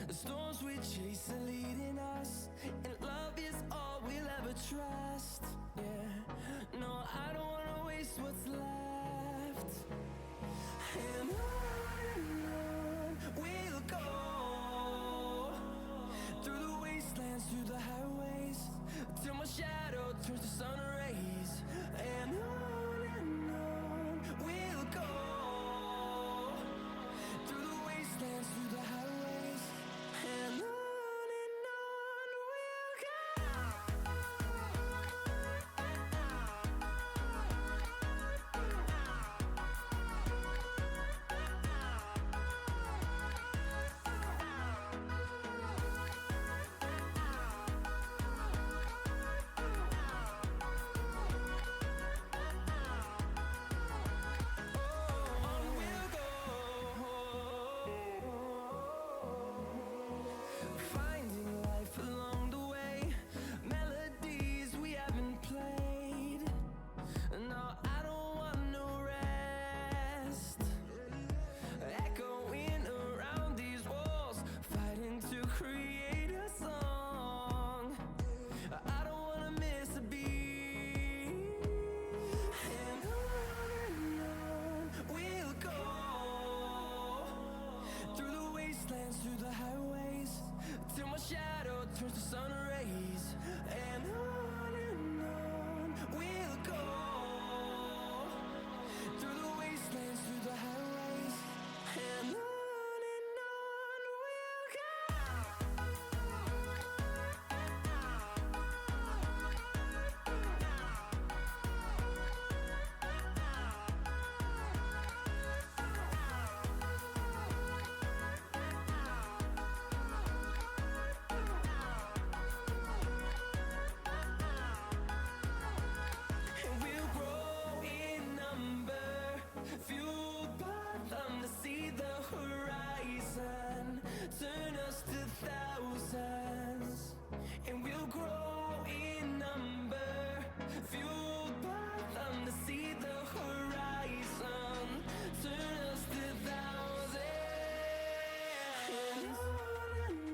The storms we chase are leading us, and love is all we'll ever trust. Yeah, no, I don't wanna waste what's left. And on we'll go, through the wastelands, through the highways, till my shadow turns to sun rays. And on we'll go, through the wastelands, through the highways, and on we'll go. Finding life along the way, melodies we haven't played. No, I don't want no rest. Echoing around these walls, fighting to create a song. I don't wanna miss a beat. And on we'll go, through the wastelands, through the highways, till my shadow turns to sun rays. And on we'll go, through the wastelands, through the highways, and on we'll go. And we'll grow in number, fueled by them to see the horizon, turn us to thousands. And we'll grow in number, fueled by them to see the horizon, turn us to thousands. And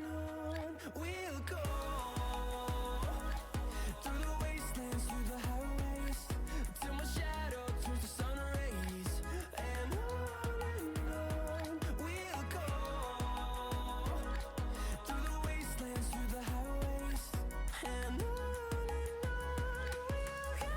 on we'll go, through the wastelands, through the highways, till my shadow turns to sun rays. And on we'll go, through the wastelands, through the highways, and on we'll go.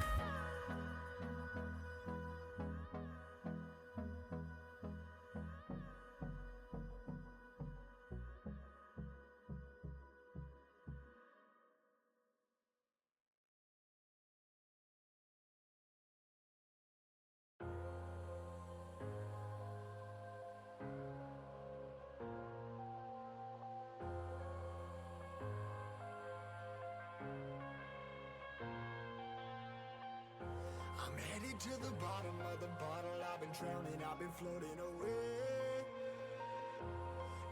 I'm headed to the bottom of the bottle. I've been drowning, I've been floating away.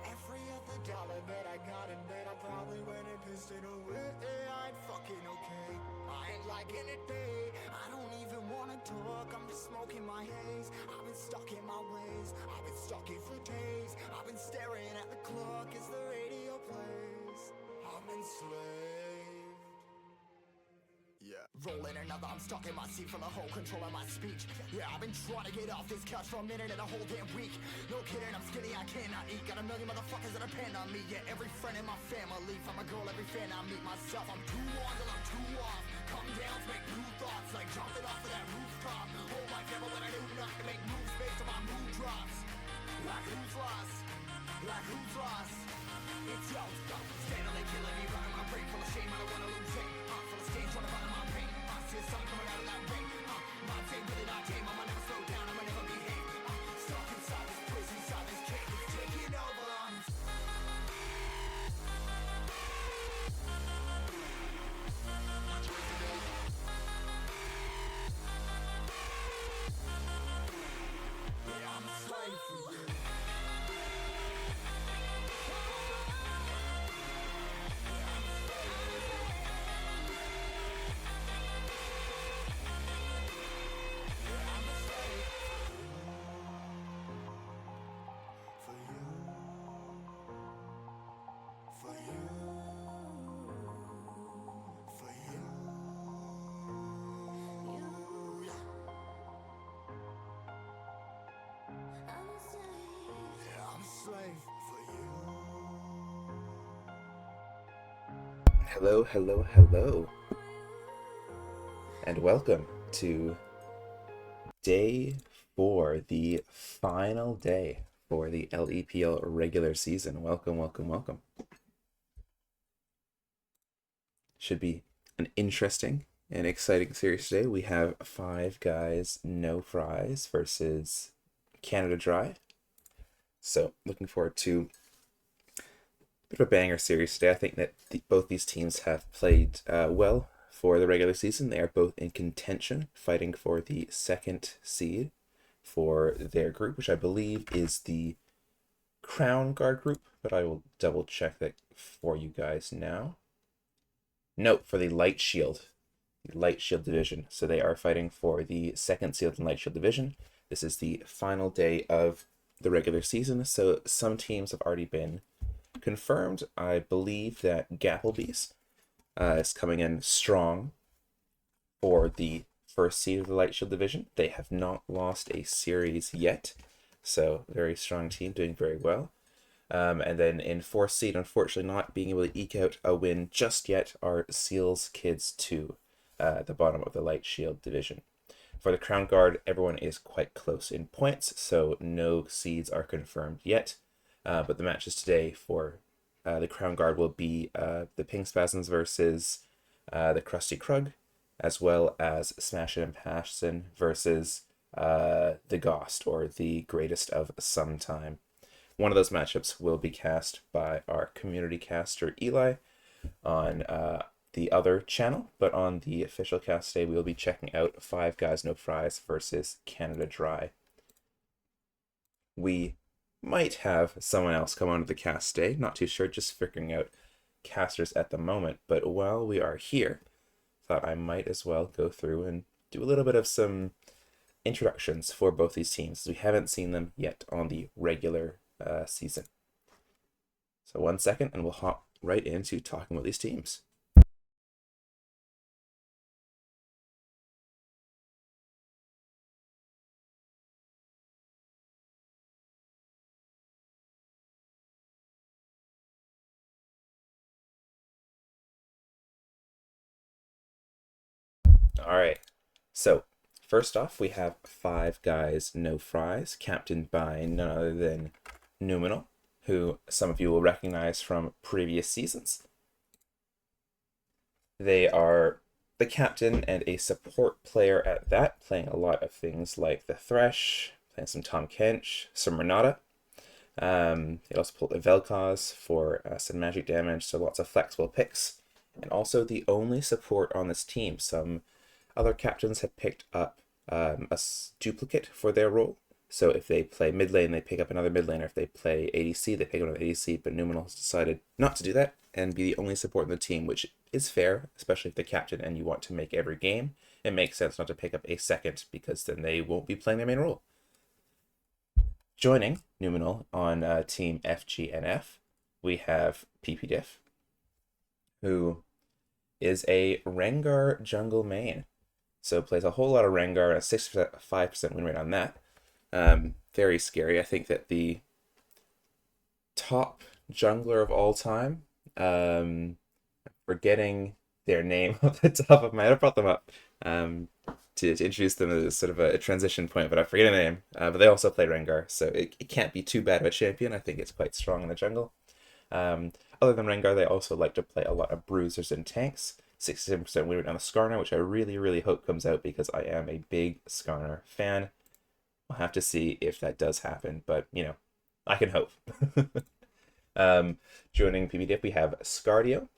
Every other dollar that I got in bed, I probably went and pissed it away. I ain't fucking okay, I ain't liking it, babe. I don't even wanna talk, I'm just smoking my haze. I've been stuck in my ways, I've been stuck in for days. I've been staring at the clock as the radio plays. I'm enslaved. Yeah, rolling another, I'm stuck in my seat for the whole control of my speech. Yeah, I've been trying to get off this couch for a minute and a whole damn week. No kidding, I'm skinny, I cannot eat. Got a million motherfuckers that depend on me. Yeah, every friend in my family, from a girl, every fan I meet myself. I'm too on till I'm too off. Come down to make new thoughts, like jumping off of that rooftop. Hold my camera when I do nothing to make moves based on my mood drops. Like who's lost? Like who's lost? It's yo, steadily killing me, running my brain full of shame. I don't wanna lose it. Full of stage, trying to find my pain. See the sun coming out of that rain. My day really not tame. I'ma never slow down. I'ma never behave. Stuck inside this prison, inside this cage, it's taking over. Yeah, I'm a slave for you. I'm a slave. Hello, hello, hello, and welcome to day 4, the final day for the LEPL regular season. Welcome, welcome, welcome. Should be an interesting and exciting series today. We have Five Guys, No Fries versus Canada Dry. So, looking forward to a bit of a banger series today. I think that both these teams have played well for the regular season. They are both in contention, fighting for the second seed for their group, which I believe is the Crown Guard group, but I will double check that for you guys now. Note for the Light Shield division. So they are fighting for the second seed in Light Shield division. This is the final day of the regular season, so some teams have already been confirmed. I believe that Gapplebees is coming in strong for the first seed of the Light Shield division. They have not lost a series yet, so very strong team, doing very well. And then in fourth seed, unfortunately not being able to eke out a win just yet, are Seals Kids 2, at the bottom of the Light Shield division. For the Crown Guard, everyone is quite close in points, so no seeds are confirmed yet. But the matches today for the Crown Guard will be the Pink Spasms versus the Krusty Krug, as well as Smash and Passion versus the Ghost, or the Greatest of Some Time. One of those matchups will be cast by our community caster Eli on the other channel, but on the official cast today, we will be checking out Five Guys No Fries versus Canada Dry. We might have someone else come onto the cast today, not too sure, just figuring out casters at the moment, but while we are here, thought I might as well go through and do a little bit of some introductions for both these teams. We haven't seen them yet on the regular season. So 1 second and we'll hop right into talking about these teams. All right. So first off, we have Five Guys No Fries, captained by none other than Numinal, who some of you will recognize from previous seasons. They are the captain and a support player at that, playing a lot of things like the Thresh, playing some Tom Kench, some Renata. They also pulled a Vel'Koz for some magic damage, so lots of flexible picks. And also the only support on this team. Some other captains have picked up a duplicate for their role. So if they play mid lane, they pick up another mid laner. If they play ADC, they pick up another ADC. But Numenal has decided not to do that and be the only support in the team, which is fair, especially if they're captain and you want to make every game. It makes sense not to pick up a second because then they won't be playing their main role. Joining Numenal on team FGNF, we have PPDiff, who is a Rengar jungle main. So plays a whole lot of Rengar, a 65% win rate on that. Very scary. I think that the top jungler of all time, forgetting their name off the top of my head, I brought them up to introduce them as sort of a transition point, but I forget the name. But they also play Rengar, so it can't be too bad of a champion. I think it's quite strong in the jungle. Other than Rengar, they also like to play a lot of bruisers and tanks. 67% win rate on the Skarner, which I really, really hope comes out because I am a big Skarner fan. We'll have to see if that does happen, but, you know, I can hope. Joining PBDIP, we have Scardio,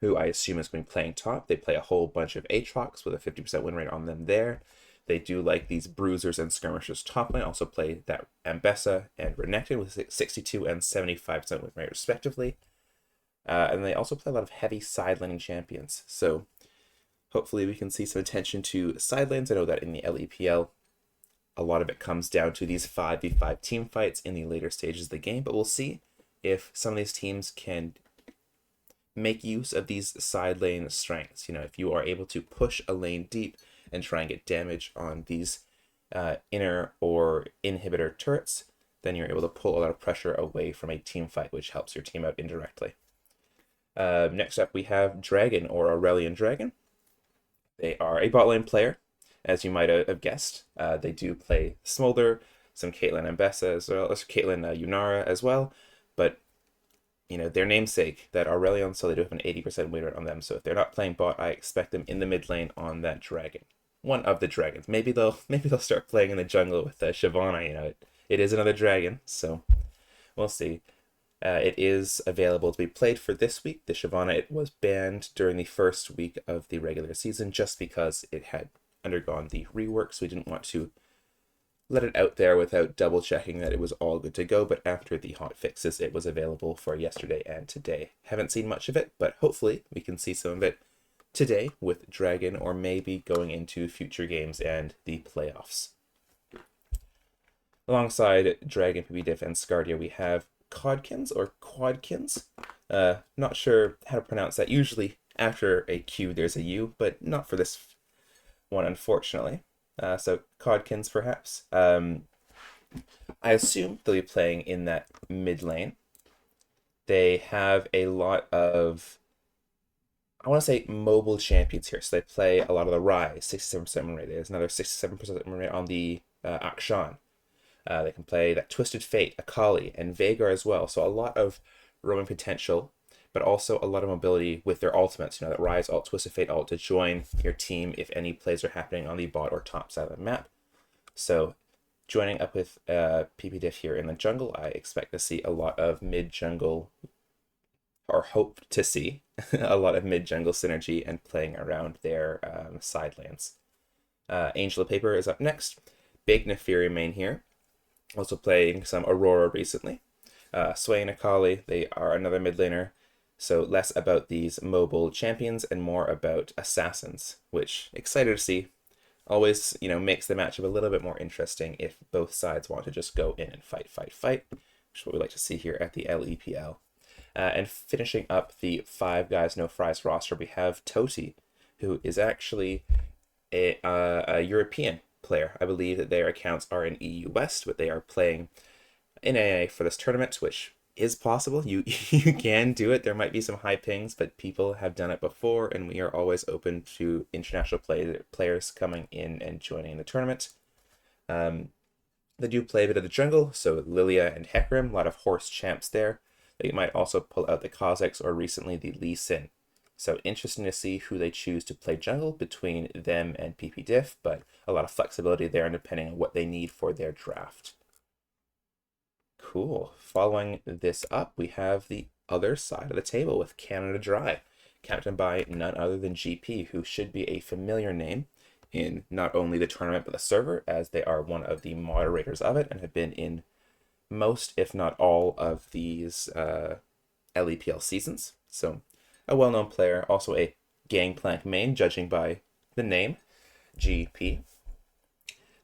who I assume is going to be playing top. They play a whole bunch of Aatrox with a 50% win rate on them there. They do like these bruisers and skirmishers top lane. Also play that Ambessa and Renekton with 62 and 75% win rate respectively. And they also play a lot of heavy side laning champions. So hopefully we can see some attention to side lanes. I know that in the LEPL, a lot of it comes down to these 5v5 team fights in the later stages of the game. But we'll see if some of these teams can make use of these side lane strengths. You know, if you are able to push a lane deep and try and get damage on these inner or inhibitor turrets, then you're able to pull a lot of pressure away from a team fight, which helps your team out indirectly. Next up, we have Dragon or Aurelian Dragon. They are a bot lane player, as you might have guessed. They do play Smolder, some Caitlyn Ambessa as well, as Caitlyn Yunara as well. But their namesake, that Aurelion, so they do have an 80% win rate on them. So if they're not playing bot, I expect them in the mid lane on that dragon. One of the dragons. Maybe they'll start playing in the jungle with Shyvana. It is another dragon, so we'll see. It is available to be played for this week. The Shyvana, it was banned during the first week of the regular season just because it had undergone the rework, so we didn't want to let it out there without double checking that it was all good to go. But after the hot fixes, it was available for yesterday and today. Haven't seen much of it, but hopefully we can see some of it today with Dragon, or maybe going into future games and the playoffs. Alongside Dragon, PBDiff, and Scardia, we have Codkins or Quadkins. Not sure how to pronounce that. Usually after a Q there's a U, but not for this one, unfortunately. So Codkins, perhaps. I assume they'll be playing in that mid lane. They have a lot of, I want to say, mobile champions here. So they play a lot of the Rise, 67% win rate. There's another 67% win rate on the Akshan. They can play that Twisted Fate, Akali, and Veigar as well. So a lot of roaming potential, but also a lot of mobility with their ultimates. That Rise ult, Twisted Fate ult to join your team if any plays are happening on the bot or top side of the map. So joining up with PPDiff here in the jungle, I expect to see a lot of mid-jungle, or hope to see a lot of mid-jungle synergy and playing around their side lanes. Angel of Paper is up next. Big Neferi main here. Also playing some Aurora recently. Swain, Akali, they are another mid laner. So less about these mobile champions and more about assassins, which excited to see. Always, makes the matchup a little bit more interesting if both sides want to just go in and fight, which is what we like to see here at the LEPL. And finishing up the 5 guys no fries roster, we have Toti, who is actually a European player. I believe that their accounts are in EU West, but they are playing in AA for this tournament, which is possible. You can do it. There might be some high pings, but people have done it before, and we are always open to international players coming in and joining the tournament. They do play a bit of the jungle, so Lilia and Hecarim, a lot of horse champs there. They might also pull out the Kha'Zix or recently the Lee Sin. So interesting to see who they choose to play jungle between them and PPDiff, but a lot of flexibility there depending on what they need for their draft. Cool. Following this up, we have the other side of the table with Canada Dry, captained by none other than GP, who should be a familiar name in not only the tournament but the server, as they are one of the moderators of it and have been in most, if not all, of these LEPL seasons. So a well-known player, also a Gangplank main, judging by the name, GP.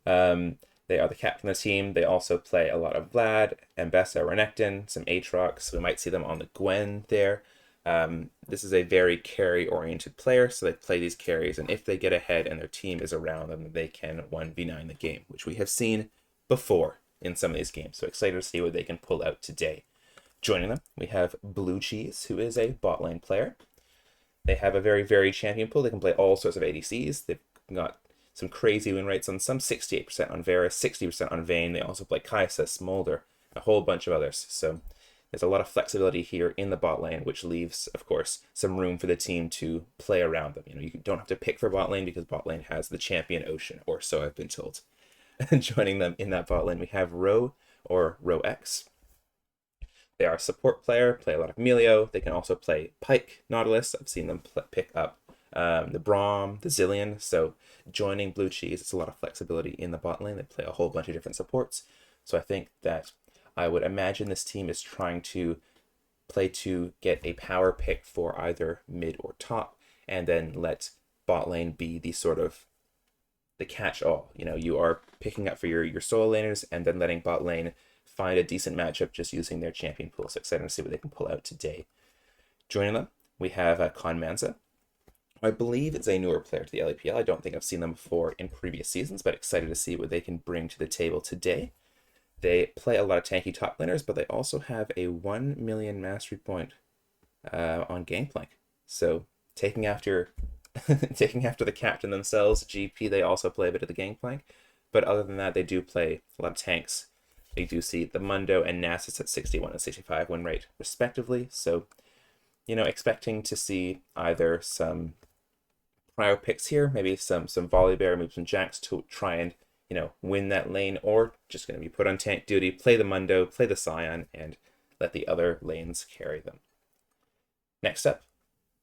They are the captain of the team. They also play a lot of Vlad, Ambessa, Renekton, some Aatrox. We might see them on the Gwen there. This is a very carry-oriented player, so they play these carries, and if they get ahead and their team is around them, they can 1v9 the game, which we have seen before in some of these games. So excited to see what they can pull out today. Joining them, we have Blue Cheese, who is a bot lane player. They have a very varied champion pool. They can play all sorts of ADCs. They've got some crazy win rates on some, 68% on Varus, 60% on Vayne. They also play Kai'Sa, Smolder, a whole bunch of others. So there's a lot of flexibility here in the bot lane, which leaves, of course, some room for the team to play around them. You don't have to pick for bot lane because bot lane has the champion Ocean, or so I've been told. Joining them in that bot lane, we have Ro or Ro-X. They are a support player, play a lot of Melio. They can also play Pyke, Nautilus. I've seen them pick up the Braum, the Zillion. So joining Blue Cheese, it's a lot of flexibility in the bot lane. They play a whole bunch of different supports. So I think that I would imagine this team is trying to play to get a power pick for either mid or top, and then let bot lane be the sort of the catch-all. You are picking up for your solo laners and then letting bot lane find a decent matchup just using their champion pool. So excited to see what they can pull out today. Joining them, we have Conmanza. I believe it's a newer player to the LEPL. I don't think I've seen them before in previous seasons, but excited to see what they can bring to the table today. They play a lot of tanky top laners, but they also have a 1 million mastery point on Gangplank. So taking after taking after the captain themselves, GP, they also play a bit of the Gangplank. But other than that, they do play a lot of tanks. You do see the Mundo and Nasus at 61 and 65 win rate, respectively. So, expecting to see either some prio picks here, maybe some Volibear, maybe some Jacks to try and, win that lane, or just going to be put on tank duty, play the Mundo, play the Scion, and let the other lanes carry them. Next up,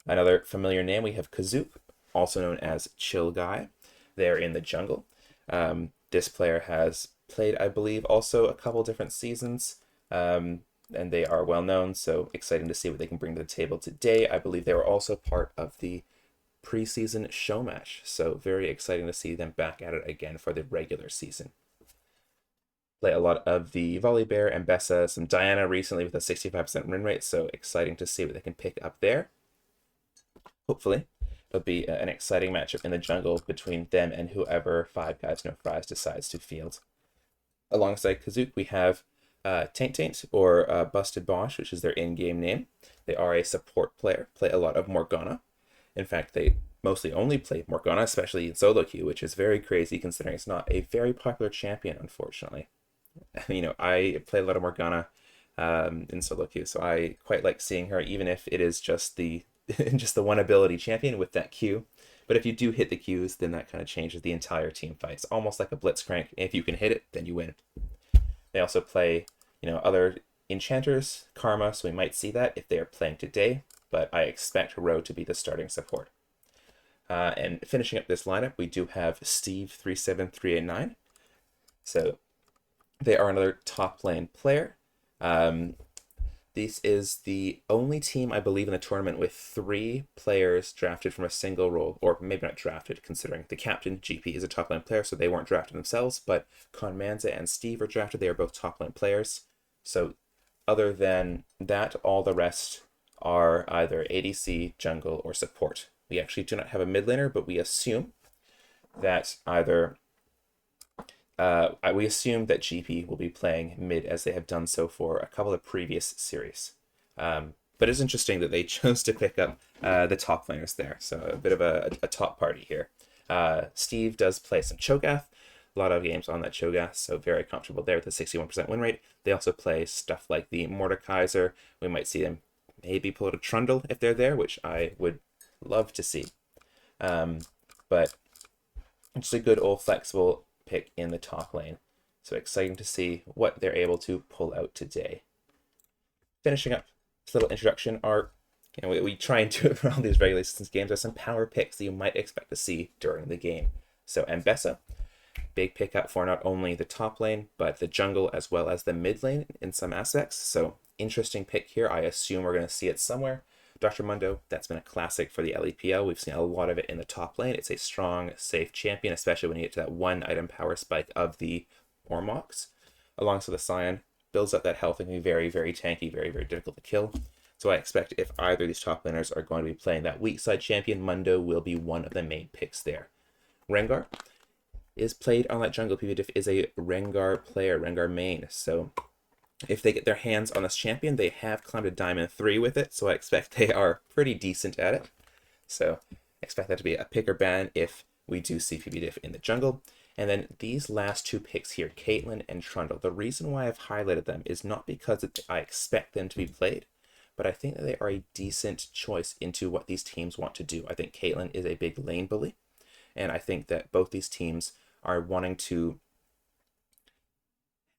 another familiar name, we have Kazook, also known as Chill Guy. They're in the jungle. This player has played, I believe, also a couple different seasons, and they are well known, so exciting to see what they can bring to the table today. I believe they were also part of the preseason show match, so very exciting to see them back at it again for the regular season. Play a lot of the Volibear and Bessa, some Diana recently with a 65% win rate, so exciting to see what they can pick up there. Hopefully, it'll be an exciting matchup in the jungle between them and whoever Five Guys No Fries decides to field. Alongside Kazook, we have Taint or Busted Bosch, which is their in-game name. They are a support player, play a lot of Morgana. In fact, they mostly only play Morgana, especially in solo queue, which is very crazy considering it's not a very popular champion, unfortunately. I play a lot of Morgana in solo queue, so I quite like seeing her, even if it is just the one ability champion with that Q. But if you do hit the Qs, then that kind of changes the entire team fight. It's almost like a Blitzcrank. If you can hit it, then you win. They also play, other enchanters, Karma, so we might see that if they are playing today, but I expect Ro to be the starting support. And finishing up this lineup, we do have Steve 37389. So they are another top lane player. This is the only team, I believe, in the tournament with 3 players drafted from a single role, or maybe not drafted, considering the captain, GP, is a top lane player, so they weren't drafted themselves, but Conmanza and Steve are drafted. They are both top lane players. So other than that, all the rest are either ADC, jungle, or support. We actually do not have a mid laner, but we assume that we assume that GP will be playing mid as they have done so for a couple of previous series. But it's interesting that they chose to pick up the top laners there. So a bit of a top party here. Steve does play some Cho'Gath, a lot of games on that Cho'Gath, so very comfortable there with a 61% win rate. They also play stuff like the Mordekaiser. We might see them maybe pull out a Trundle if they're there, which I would love to see. But just a good old flexible pick in the top lane. So exciting to see what they're able to pull out today. Finishing up this little introduction are, we try and do it for all these regular season games, are some power picks that you might expect to see during the game. So Ambessa, big pickup for not only the top lane, but the jungle as well as the mid lane in some aspects. So interesting pick here. I assume we're going to see it somewhere. Dr. Mundo, that's been a classic for the LEPL. We've seen a lot of it in the top lane. It's a strong, safe champion, especially when you get to that 1 item power spike of the Ormox. Alongside the Scion, builds up that health and can be very, very tanky, very, very difficult to kill. So I expect if either of these top laners are going to be playing that weak side champion, Mundo will be one of the main picks there. Rengar is played on that jungle. PvDiff is a Rengar player, Rengar main. So if they get their hands on this champion, they have climbed a Diamond 3 with it, so I expect they are pretty decent at it. So expect that to be a pick or ban if we do see PvDiff in the jungle. And then these last 2 picks here, Caitlyn and Trundle, the reason why I've highlighted them is not because I expect them to be played, but I think that they are a decent choice into what these teams want to do. I think Caitlyn is a big lane bully, and I think that both these teams are wanting to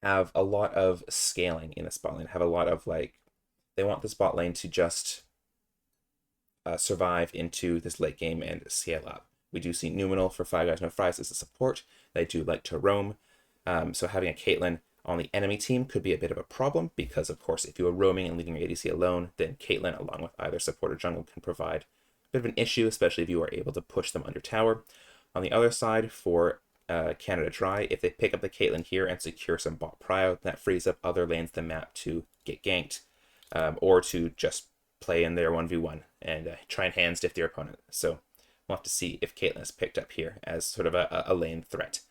have a lot of scaling in the spot lane, have a lot of they want the spot lane to just survive into this late game and scale up. We do see Numenal for Five Guys No Fries as a support. They do like to roam. So having a Caitlyn on the enemy team could be a bit of a problem because, of course, if you are roaming and leaving your ADC alone, then Caitlyn, along with either support or jungle, can provide a bit of an issue, especially if you are able to push them under tower. On the other side, for Canada Dry, if they pick up the Caitlyn here and secure some bot prio, that frees up other lanes of the map to get ganked or to just play in their 1v1 and try and hand stiff their opponent. So we'll have to see if Caitlyn is picked up here as sort of a lane threat.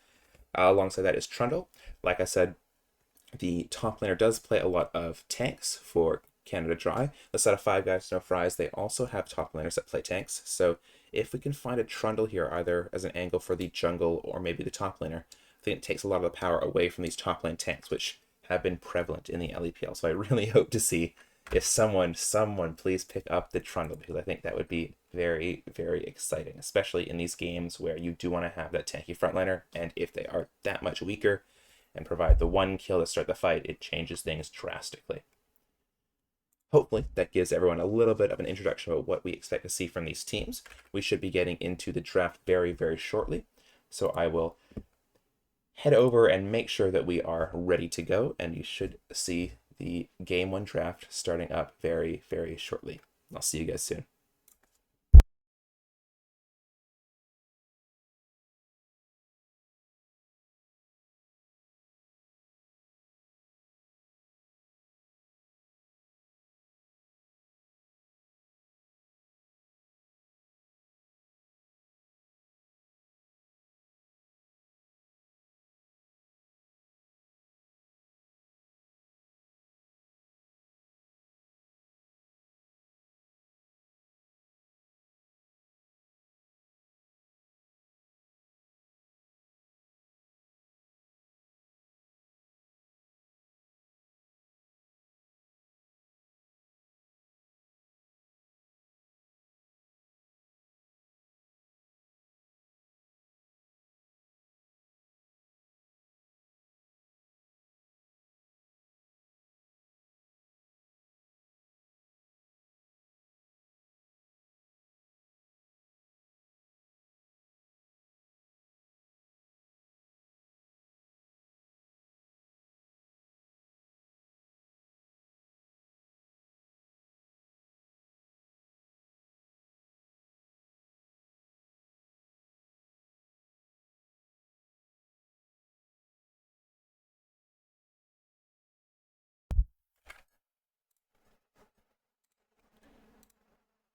Alongside that is Trundle. Like I said, the top laner does play a lot of tanks for Canada Dry. The set of 5 guys, no fries, they also have top laners that play tanks. So if we can find a Trundle here, either as an angle for the jungle or maybe the top laner, I think it takes a lot of the power away from these top lane tanks, which have been prevalent in the LEPL. So I really hope to see if someone please pick up the Trundle, because I think that would be very, very exciting, especially in these games where you do want to have that tanky frontliner, and if they are that much weaker and provide the one kill to start the fight, it changes things drastically. Hopefully that gives everyone a little bit of an introduction about what we expect to see from these teams. We should be getting into the draft very, very shortly, so I will head over and make sure that we are ready to go, and you should see the Game 1 draft starting up very, very shortly. I'll see you guys soon.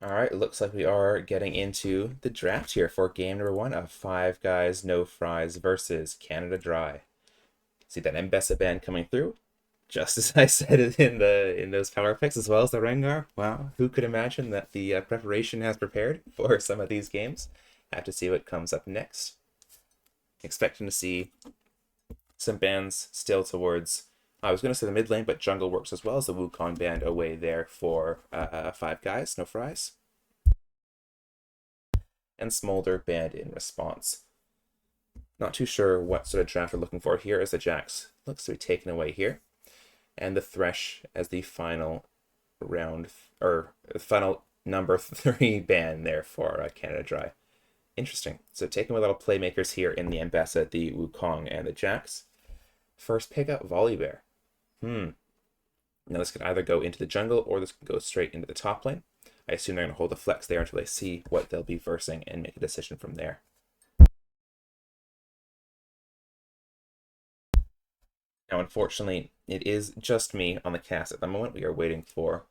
All right, it looks like we are getting into the draft here for game number 1 of 5 guys, no fries versus Canada Dry. See that Mbessa band coming through, just as I said it in those power picks, as well as the Rengar. Wow, who could imagine that the preparation has prepared for some of these games? Have to see what comes up next. Expecting to see some bands still towards, I was going to say the mid lane, but jungle works as well, as the Wukong band away there for 5 guys, no fries. And Smolder band in response. Not too sure what sort of draft we're looking for here, as the Jax looks to be taken away here. And the Thresh as the final round, or final number 3 band there for Canada Dry. Interesting. So taking with little playmakers here in the Mbessa, the Wukong, and the Jax. First pick up Volibear. Now this could either go into the jungle or this can go straight into the top lane. I assume they're going to hold the flex there until they see what they'll be versing and make a decision from there. Now, unfortunately, it is just me on the cast at the moment. We are waiting for,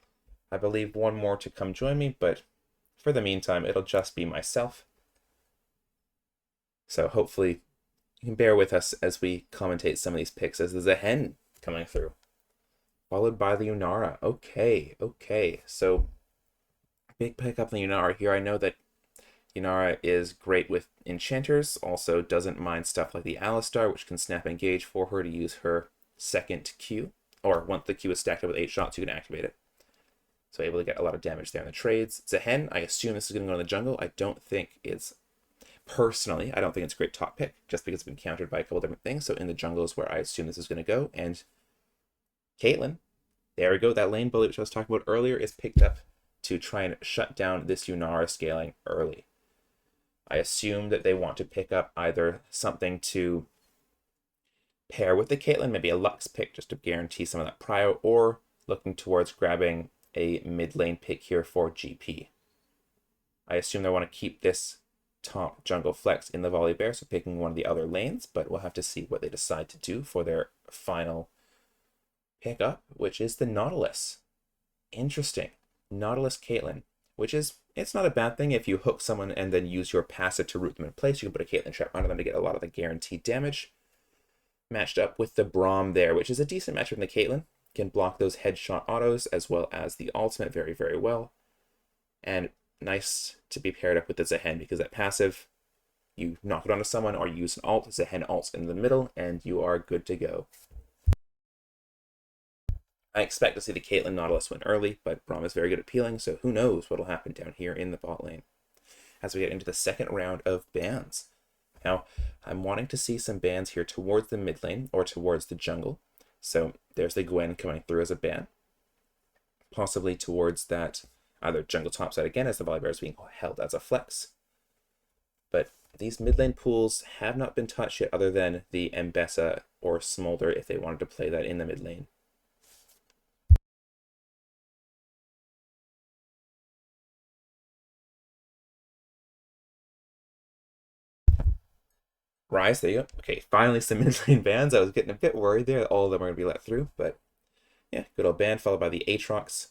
I believe, one more to come join me, but for the meantime, it'll just be myself. So hopefully you can bear with us as we commentate some of these picks, as there's a hen coming through, followed by the Yunara. Okay. So big pick up the Yunara here. I know that Yunara is great with enchanters, also doesn't mind stuff like the Alistar, which can snap engage for her to use her second Q, or once the Q is stacked up with 8 shots, you can activate it. So able to get a lot of damage there in the trades. Zehen, I assume this is going to go in the jungle. I don't think it's, personally, I don't think it's a great top pick, just because it's been countered by a couple different things. So in the jungle is where I assume this is going to go. And Caitlyn, there we go. That lane bully, which I was talking about earlier, is picked up to try and shut down this Yunara scaling early. I assume that they want to pick up either something to pair with the Caitlyn, maybe a Lux pick just to guarantee some of that prio, or looking towards grabbing a mid lane pick here for GP. I assume they want to keep this top jungle flex in the Volibear, so picking one of the other lanes, but we'll have to see what they decide to do for their final pickup, which is the Nautilus. Interesting. Nautilus Caitlyn, which is, it's not a bad thing if you hook someone and then use your passive to root them in place. You can put a Caitlyn trap onto them to get a lot of the guaranteed damage. Matched up with the Braum there, which is a decent matchup in the Caitlyn. can block those headshot autos as well as the ultimate very, very well. And nice to be paired up with the Zehen because that passive, you knock it onto someone or you use an ult, Zehen ults in the middle, and you are good to go. I expect to see the Caitlyn Nautilus win early, but Braum is very good at peeling, so who knows what will happen down here in the bot lane as we get into the second round of bans. Now, I'm wanting to see some bans here towards the mid lane or towards the jungle. So there's the Gwen coming through as a ban, possibly towards that either jungle top side again as the Volibear is being held as a flex. But these mid lane pools have not been touched yet other than the Mbessa or Smolder if they wanted to play that in the mid lane. Rise, there you go. Okay, finally some mid lane bans. I was getting a bit worried there. All of them are going to be let through, but yeah, good old ban followed by the Aatrox.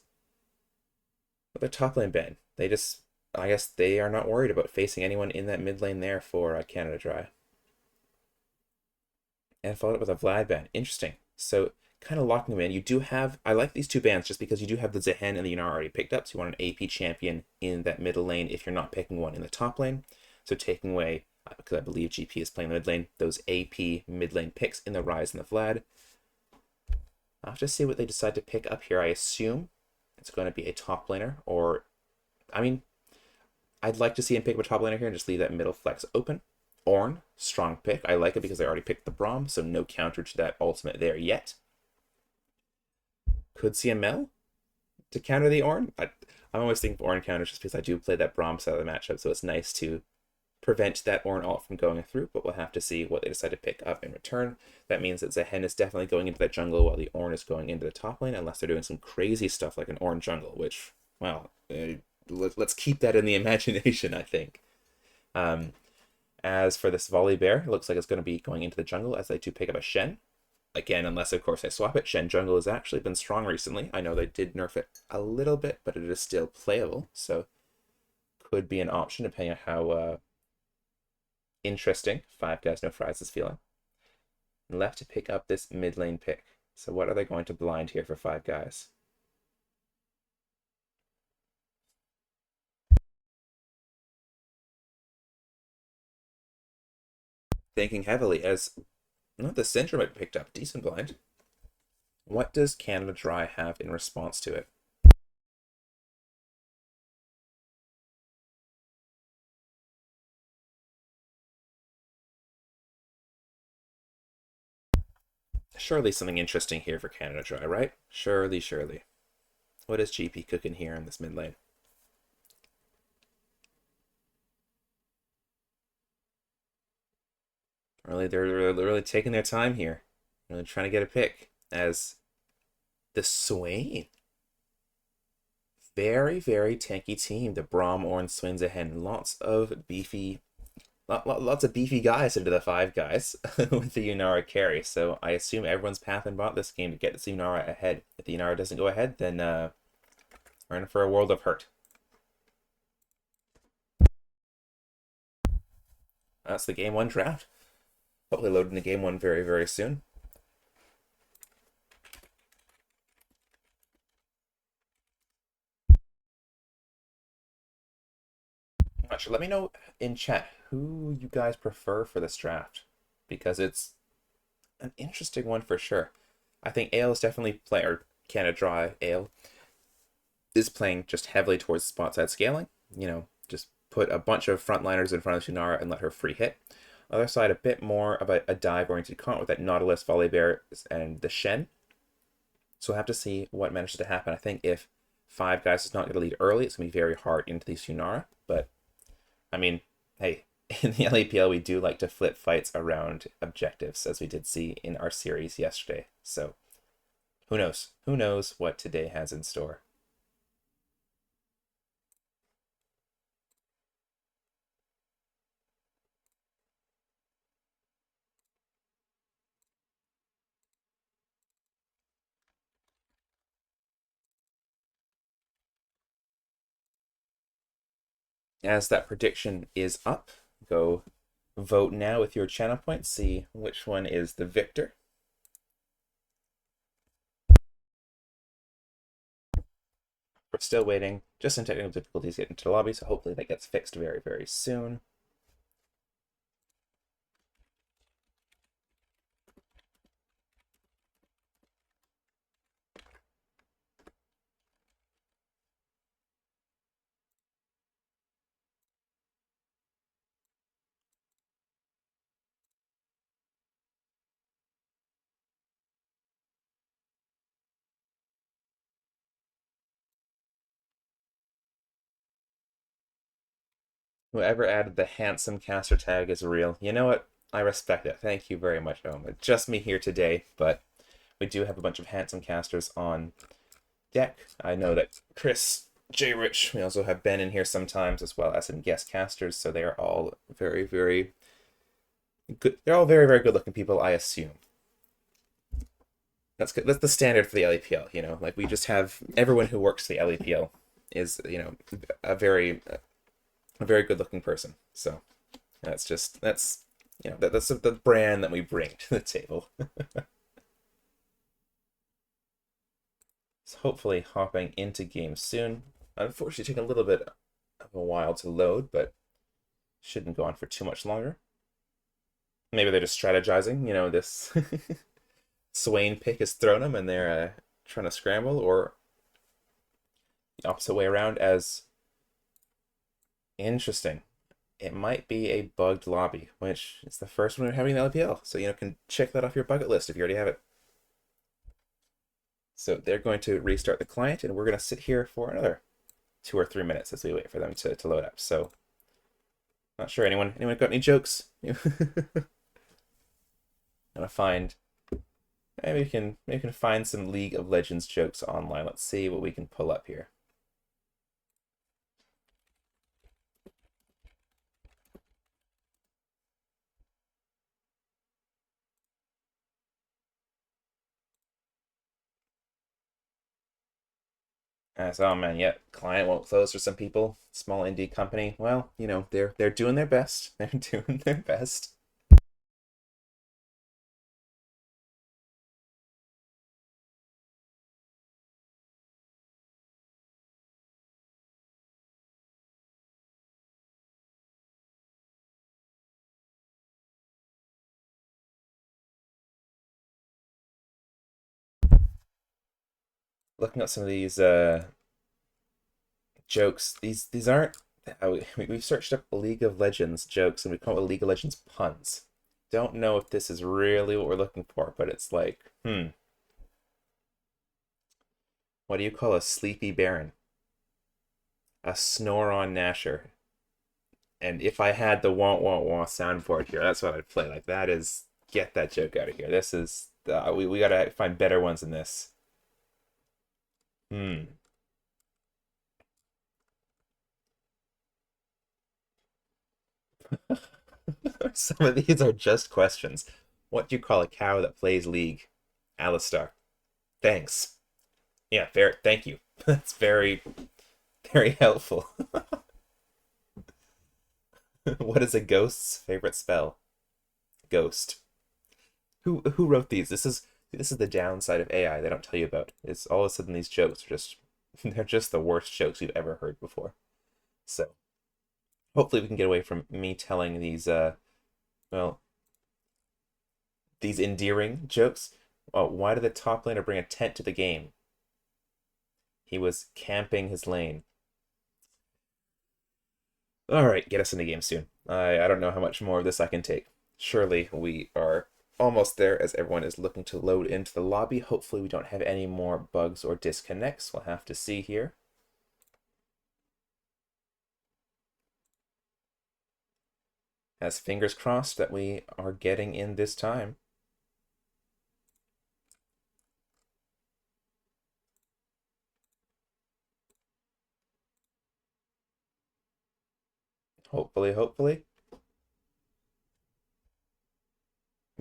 But their top lane ban, they just, I guess they are not worried about facing anyone in that mid lane there for Canada Dry. And followed up with a Vlad ban. Interesting. So kind of locking them in. You do have, I like these two bans just because you do have the Zehen and the Yunara already picked up. So you want an AP champion in that middle lane if you're not picking one in the top lane. So taking away, because I believe GP is playing the mid lane, those AP mid lane picks in the Rise and the Vlad. I'll have to see what they decide to pick up here. I assume it's going to be a top laner, or, I mean, I'd like to see him pick up a top laner here and just leave that middle flex open. Ornn, strong pick. I like it because I already picked the Braum, so no counter to that ultimate there yet. Could see a Mel to counter the Ornn. I'm always thinking of Ornn counters just because I do play that Braum side of the matchup, so it's nice to prevent that Ornn ult from going through, but we'll have to see what they decide to pick up in return. That means that Zehen is definitely going into that jungle while the Ornn is going into the top lane, unless they're doing some crazy stuff like an Ornn jungle, which, well, let's keep that in the imagination, I think. As for this Volibear, it looks like it's going to be going into the jungle as they do pick up a Shen. Again, unless, of course, I swap it. Shen jungle has actually been strong recently. I know they did nerf it a little bit, but it is still playable, so could be an option depending on how interesting Five Guys No Fries is feeling. And left to pick up this mid lane pick. So what are they going to blind here for Five Guys? Thinking heavily as not the Syndrome had picked up. Decent blind. What does Canada Dry have in response to it? Surely something interesting here for Canada Dry, right? Surely, surely. What is GP cooking here in this mid lane? They're really taking their time here. Really trying to get a pick as the Swain. Very, very tanky team. The Braum, Ornn, Swain, Zehen. Lots of beefy guys into the Five Guys with the Yunara carry. So I assume everyone's path and bought this game to get this Yunara ahead. If the Yunara doesn't go ahead, then we're in for a world of hurt. That's the game one draft. Hopefully loading the game one very, very soon. Let me know in chat who you guys prefer for this draft, because it's an interesting one for sure. I think Ale is definitely playing, or Canada Dry Ale is playing just heavily towards spot side scaling. You know, just put a bunch of frontliners in front of Shinara and let her free hit. Other side, a bit more of a dive-oriented comp with that Nautilus, Volibear, and the Shen. So we'll have to see what manages to happen. I think if Five Guys is not going to lead early, it's going to be very hard into the Yunara, but I mean, hey, in the LEPL, we do like to flip fights around objectives, as we did see in our series yesterday. So, who knows? Who knows what today has in store? As that prediction is up, go vote now with your channel points, see which one is the victor. We're still waiting. Just some technical difficulties getting into the lobby, so hopefully that gets fixed very, very soon. Whoever added the handsome caster tag is real. You know what? I respect it. Thank you very much, Oma. Just me here today, but we do have a bunch of handsome casters on deck. I know that Chris, J. Rich, we also have Ben in here sometimes, as well as some guest casters, so they are all very, very good. They're all very, very good looking people, I assume. That's good. That's the standard for the LEPL, you know? Like, we just have everyone who works for the LEPL is, you know, a very good looking person. So that's you know, that's the brand that we bring to the table. So hopefully hopping into games soon. Unfortunately, taking a little bit of a while to load, but shouldn't go on for too much longer. Maybe they're just strategizing. You know, this Swain pick has thrown them, and they're trying to scramble, or the opposite way around. As interesting, it might be a bugged lobby, which is the first one we're having in the LPL. So, you know, can check that off your bucket list if you already have it. So they're going to restart the client, and we're going to sit here for another 2 or 3 minutes as we wait for them to load up. So, not sure anyone got any jokes? Gonna find maybe we can find some League of Legends jokes online. Let's see what we can pull up here. Oh man, yeah, client won't close for some people. Small indie company. Well, you know, they're doing their best. They're doing their best. Looking at some of these jokes. These aren't. We've searched up League of Legends jokes and we call it League of Legends puns. Don't know if this is really what we're looking for, but it's like, what do you call a sleepy baron? A snore on Nasher. And if I had the wah wah wah soundboard here, that's what I'd play. Like that is get that joke out of here. This is we gotta find better ones than this. Hmm. Some of these are just questions. What do you call a cow that plays League? Alistar. Thanks. Yeah, fair. Thank you. That's very, very helpful. What is a ghost's favorite spell? Ghost. Who wrote these? This is the downside of AI they don't tell you about. It's all of a sudden these jokes are just they're just the worst jokes you've ever heard before. So hopefully we can get away from me telling these well these endearing jokes. Oh, why did the top laner bring a tent to the game? He was camping his lane. All right, get us in the game soon. I don't know how much more of this I can take. Surely we are almost there as everyone is looking to load into the lobby. Hopefully we don't have any more bugs or disconnects. We'll have to see here. As fingers crossed that we are getting in this time. Hopefully, hopefully.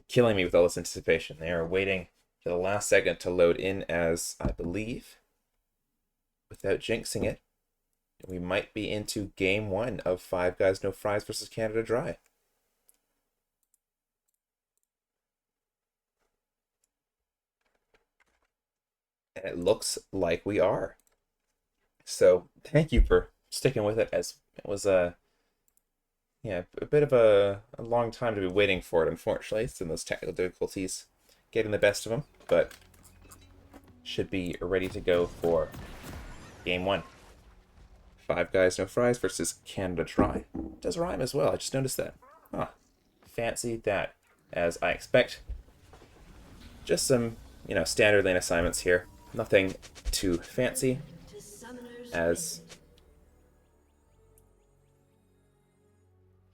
Killing me with all this anticipation. They are waiting for the last second to load in as I believe, without jinxing it, we might be into game one of Five Guys No Fries versus Canada Dry. And it looks like we are. So thank you for sticking with it, as it was a bit of a long time to be waiting for it, unfortunately. It's in those technical difficulties getting the best of them, but should be ready to go for game one. Five Guys No Fries versus Canada Dry. Does rhyme as well, I just noticed that. Ah, fancy that, as I expect. Just some, standard lane assignments here. Nothing too fancy, as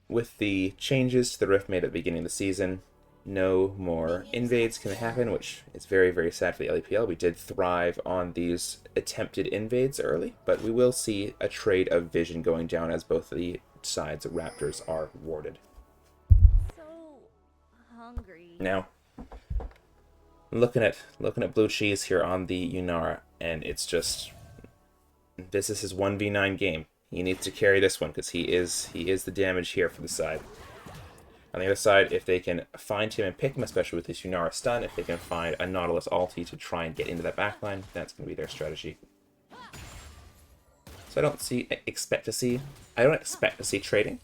with the changes to the Rift made at the beginning of the season, no more invades can happen, which is very, very sad for the LEPL. We did thrive on these attempted invades early, but we will see a trade of vision going down as both the sides of Raptors are warded. So hungry. Now, looking at blue cheese here on the Yunara, and it's just, this is his 1v9 game. He needs to carry this one because he is the damage here for the side. On the other side, if they can find him and pick him, especially with this Yunara stun, if they can find a Nautilus ulti to try and get into that backline, that's going to be their strategy. So I don't expect to see trading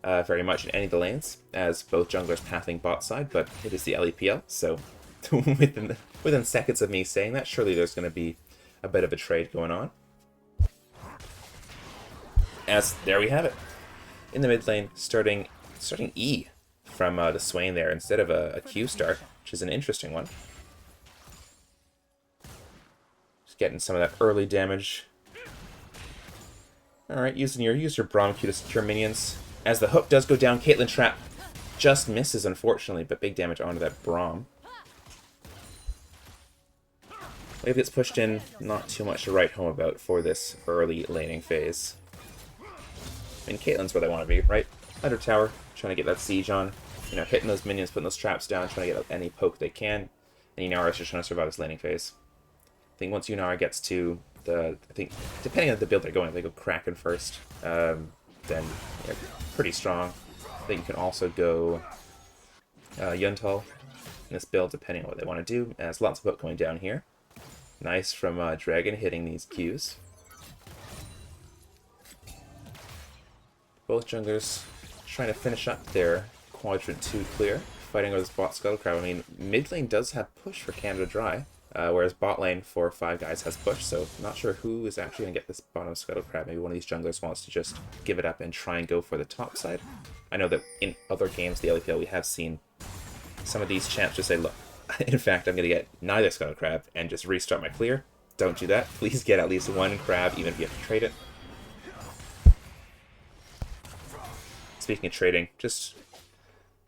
very much in any of the lanes, as both junglers pathing bot side, but it is the LEPL, so within seconds of me saying that, surely there's going to be a bit of a trade going on. As there we have it. In the mid lane, starting E from the Swain there instead of a Q start, which is an interesting one. Just getting some of that early damage. Alright, use your Braum Q to secure minions. As the hook does go down, Caitlyn Trap just misses, unfortunately, but big damage onto that Braum. Wave gets pushed in, not too much to write home about for this early laning phase. I mean, Caitlyn's where they want to be, right? Under tower, trying to get that siege on. Hitting those minions, putting those traps down, trying to get any poke they can. And Yunara's just trying to survive his laning phase. I think once Yunara gets to depending on the build they're going, if they go Kraken first, then pretty strong. I think you can also go Yuntal in this build, depending on what they want to do. As lots of poke going down here. Nice from Dragon hitting these Qs. Both junglers trying to finish up their quadrant 2 clear, fighting over this bot Scuttlecrab. I mean, mid lane does have push for Canada Dry, whereas bot lane for Five Guys has push, so not sure who is actually going to get this bottom Scuttlecrab. Maybe one of these junglers wants to just give it up and try and go for the top side. I know that in other games, the LEPL, we have seen some of these champs just say, look, in fact, I'm going to get neither Scuttlecrab and just restart my clear. Don't do that. Please get at least one crab, even if you have to trade it. Speaking of trading, just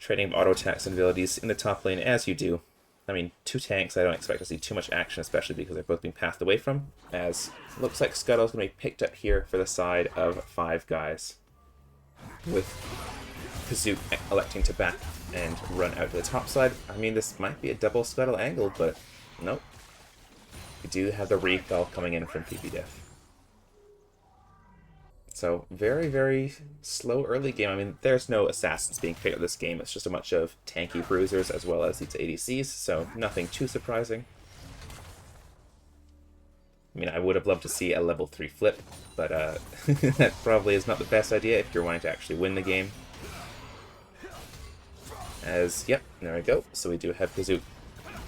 trading auto attacks and abilities in the top lane as you do. I mean, two tanks, I don't expect to see too much action, especially because they're both being pathed away from, as looks like Scuttle's going to be picked up here for the side of Five Guys, with Kazook electing to back and run out to the top side. I mean, this might be a double Scuttle angle, but nope. We do have the recall coming in from PPDF. So, very, very slow early game. I mean, there's no assassins being picked up this game. It's just a bunch of tanky bruisers as well as these ADCs, so nothing too surprising. I mean, I would have loved to see a level 3 flip, but that probably is not the best idea if you're wanting to actually win the game. Yep, there we go. So we do have Kazook.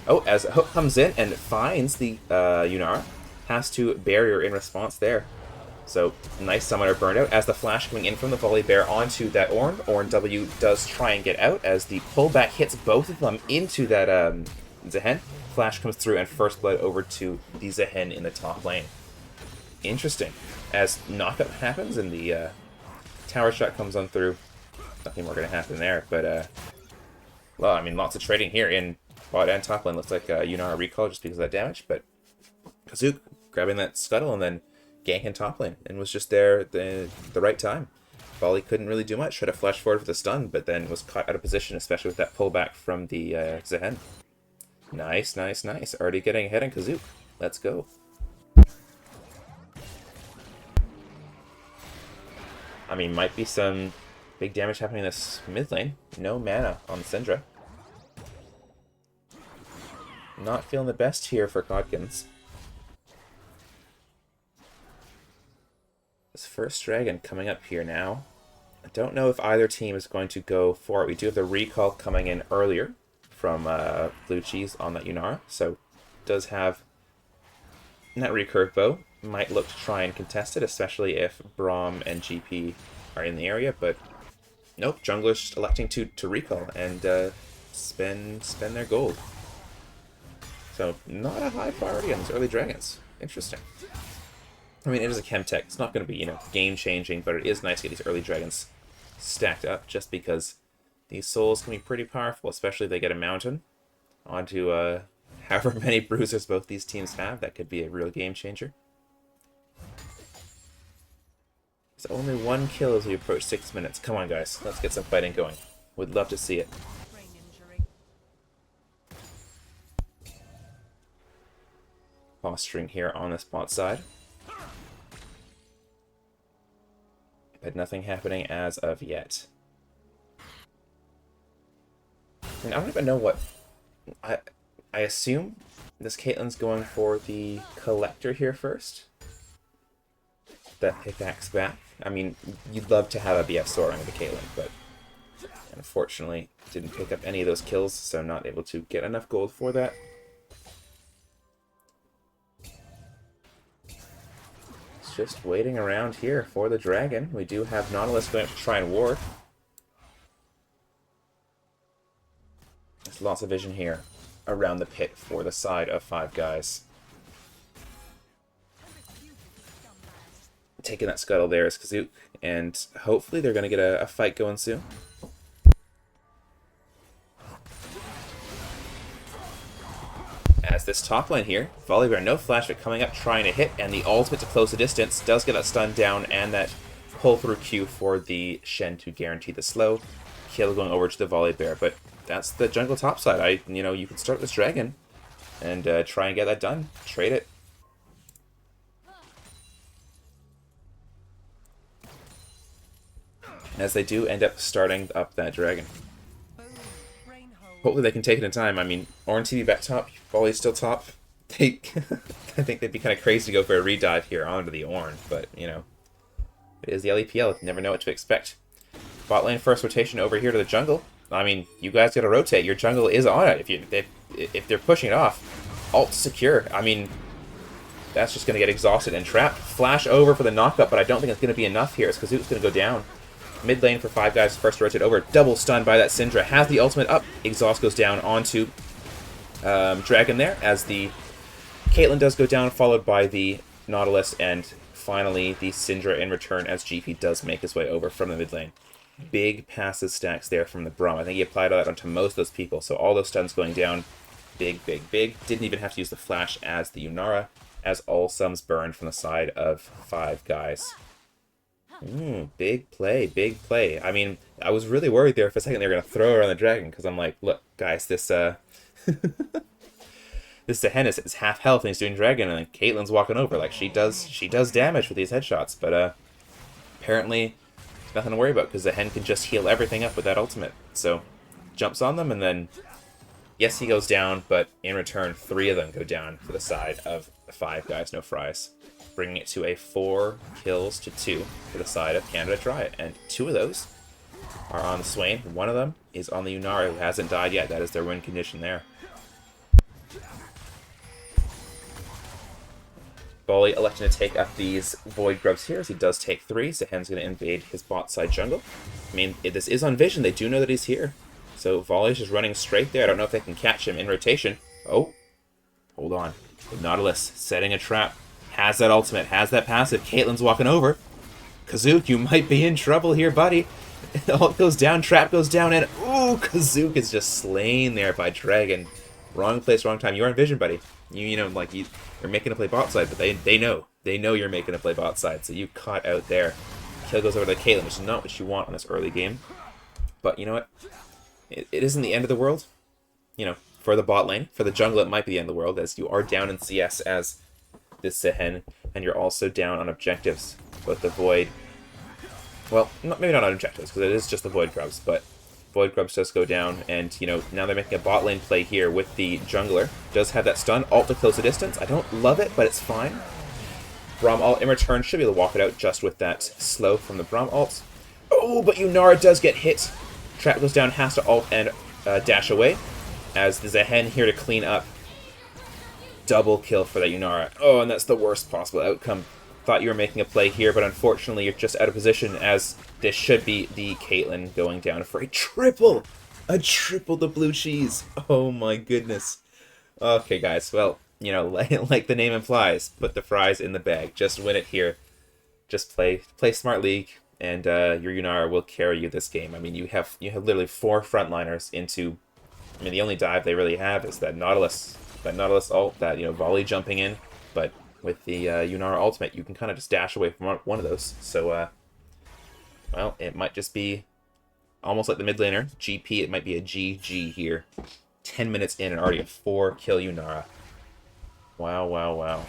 Oh, as a hook comes in and finds the Yunara, has to barrier in response there. So, nice summoner burn out as the flash coming in from the volley bear onto that Ornn. Ornn W does try and get out as the pullback hits both of them into that Zehen. Flash comes through and first blood over to the Zehen in the top lane. Interesting. As knockup happens and the tower shot comes on through, nothing more going to happen there. But, well, I mean, lots of trading here in bot and top lane. Looks like Yunara recall just because of that damage, but Kazook grabbing that Scuttle and then ganking top lane, and was just there at the right time. Volley couldn't really do much, tried to flash forward for the stun, but then was caught out of position, especially with that pullback from the Zehen. Nice, nice, nice. Already getting ahead on Kazook. Let's go. I mean, might be some big damage happening in this mid lane. No mana on Syndra. Not feeling the best here for Godkins. This first dragon coming up here now. I don't know if either team is going to go for it. We do have the recall coming in earlier from Blue Cheese on that Yunara, so does have that recurve bow. Might look to try and contest it, especially if Braum and GP are in the area, but nope, jungler's just electing to recall and spend their gold. So not a high priority on these early dragons. Interesting. I mean, it is a Chemtech. It's not going to be, you know, game-changing, but it is nice to get these early dragons stacked up, just because these souls can be pretty powerful, especially if they get a mountain onto however many bruisers both these teams have. That could be a real game-changer. There's only one kill as we approach 6 minutes. Come on, guys. Let's get some fighting going. Would love to see it. Posturing here on this bot side. But nothing happening as of yet. And I don't even know what... I assume this Caitlyn's going for the Collector here first. That pickaxe back. I mean, you'd love to have a BF sword on the Caitlyn, but unfortunately didn't pick up any of those kills, so not able to get enough gold for that. It's just waiting around here for the dragon. We do have Nautilus going up to try and ward. There's lots of vision here around the pit for the side of Five Guys. Taking that scuttle there is Kazook, and hopefully they're going to get a fight going soon. As this top lane here, Volibear no flash, but coming up trying to hit, and the ultimate to close the distance does get that stun down and that pull through Q for the Shen to guarantee the slow kill going over to the Volibear. But that's the jungle top side. You know, you can start this dragon and try and get that done. Trade it. As they do end up starting up that dragon. Hopefully they can take it in time. I mean, Orange TV back top, Volley's still top. I think they'd be kind of crazy to go for a redive here onto the Ornn, but, you know, it is the LEPL. You never know what to expect. Bot lane first rotation over here to the jungle. I mean, you guys gotta rotate. Your jungle is on it. If they're pushing it off, ult secure. I mean, that's just gonna get exhausted and trapped. Flash over for the knockup, but I don't think it's gonna be enough here. As Kazook's gonna go down. Mid lane for Five Guys, first rotate over, double stunned by that Syndra, has the ultimate up, exhaust goes down onto Dragon there, as the Caitlyn does go down, followed by the Nautilus, and finally the Syndra in return as GP does make his way over from the mid lane. Big passive stacks there from the Braum. I think he applied all that onto most of those people, so all those stuns going down, big, big, big. Didn't even have to use the flash as the Yunara, as all sums burned from the side of Five Guys. Big play, big play. I mean, I was really worried there for a second they were going to throw around the dragon, because I'm like, look, guys, this this Zehen is half health and he's doing dragon, and then Caitlyn's walking over. Like, she does damage with these headshots, but apparently nothing to worry about, because Zehen can just heal everything up with that ultimate. So, jumps on them, and then, yes, he goes down, but in return, 3 of them go down for the side of the Five Guys, no fries. Bringing it to a 4 kills to 2 for the side of Canada Dry. And 2 of those are on the Swain. 1 of them is on the Yunara, who hasn't died yet. That is their win condition there. Bolly electing to take up these Void Grubs here, as he does take 3. Zehen's going to invade his bot side jungle. I mean, this is on vision. They do know that he's here. So Volley's just running straight there. I don't know if they can catch him in rotation. Oh, hold on. The Nautilus setting a trap. Has that ultimate, has that passive. Caitlyn's walking over. Kazook, you might be in trouble here, buddy. Ult goes down, trap goes down, and ooh, Kazook is just slain there by Dragon. Wrong place, wrong time. You're on vision, buddy. You know, like, you're making a play bot side, but they know. They know you're making a play bot side, so you caught out there. Kill goes over to Caitlyn, which is not what you want on this early game. But you know what? It isn't the end of the world. You know, for the bot lane. For the jungle, it might be the end of the world, as you are down in CS as this Zehen, and you're also down on objectives. Both the Void... Well, maybe not on objectives, because it is just the Void Grubs, but Void Grubs does go down, and, you know, now they're making a bot lane play here with the jungler. Does have that stun, ult to close the distance. I don't love it, but it's fine. Braum ult in return should be able to walk it out just with that slow from the Braum ult. Oh, but Yunara does get hit. Trap goes down, has to ult and dash away, as there's a Hen here to clean up. Double kill for that Yunara. Oh, and that's the worst possible outcome. Thought you were making a play here, but unfortunately you're just out of position, as this should be the Caitlyn going down for a triple! A triple the blue cheese! Oh my goodness. Okay, guys, well, you know, like the name implies, put the fries in the bag. Just win it here. Just play Smart League, and your Yunara will carry you this game. I mean, you have literally 4 frontliners into... I mean, the only dive they really have is that Nautilus ult, that, you know, volley jumping in, but with the Yunara ultimate, you can kind of just dash away from one of those. So, well, it might just be almost like the mid laner. GP, it might be a GG here. 10 minutes in and already a 4-kill Yunara. Wow, wow, wow.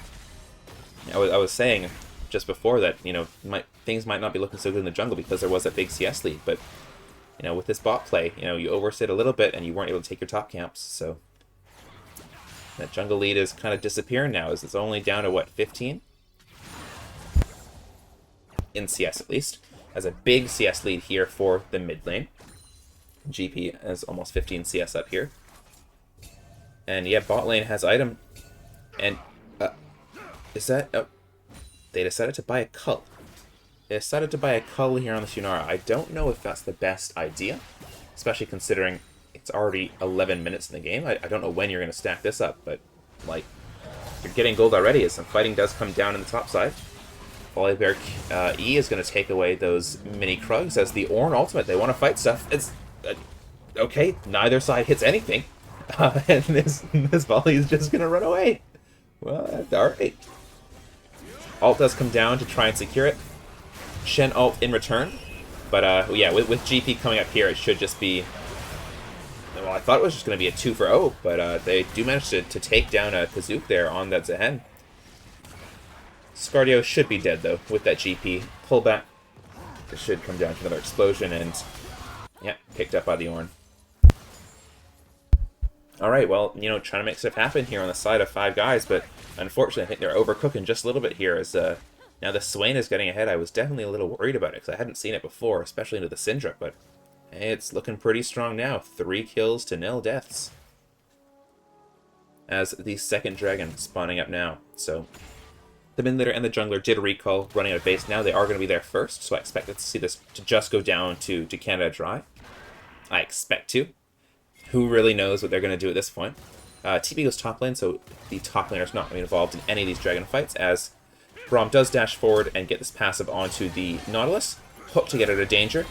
I was saying just before that, you know, things might not be looking so good in the jungle because there was that big CS lead, but, you know, with this bot play, you know, you overstayed a little bit and you weren't able to take your top camps, so... That jungle lead is kind of disappearing now, as it's only down to, what, 15? In CS, at least. Has a big CS lead here for the mid lane. GP has almost 15 CS up here. And, yeah, bot lane has item. And, is that... Oh, they decided to buy a cull. They decided to buy a cull here on the Yunara. I don't know if that's the best idea, especially considering... It's already 11 minutes in the game. I don't know when you're going to stack this up, but, like, you're getting gold already as some fighting does come down in the top side. Volibear E is going to take away those mini Krugs as the Ornn ultimate. They want to fight stuff. It's, okay, neither side hits anything. And this volley is just going to run away. Well, alright. Ult does come down to try and secure it. Shen ult in return. But, yeah, with GP coming up here, it should just be... Well, I thought it was just going to be a 2-for-0, but they do manage to take down a Kazook there on that Zehen. Scardio should be dead, though, with that GP. Pullback. It should come down to another explosion, and... Yeah, picked up by the Ornn. Alright, well, you know, trying to make stuff happen here on the side of 5 guys, but unfortunately I think they're overcooking just a little bit here, as now the Swain is getting ahead. I was definitely a little worried about it, because I hadn't seen it before, especially into the Syndra, but... It's looking pretty strong now. 3 kills to 0 deaths. As the second dragon spawning up now. So, the mid laner and the jungler did recall running out of base. Now they are going to be there first, so I expected to see this to just go down to Canada Dry. I expect to. Who really knows what they're going to do at this point? TP goes top lane, so the top laner is not going to be involved in any of these dragon fights, as Braum does dash forward and get this passive onto the Nautilus. Hope to get out of danger.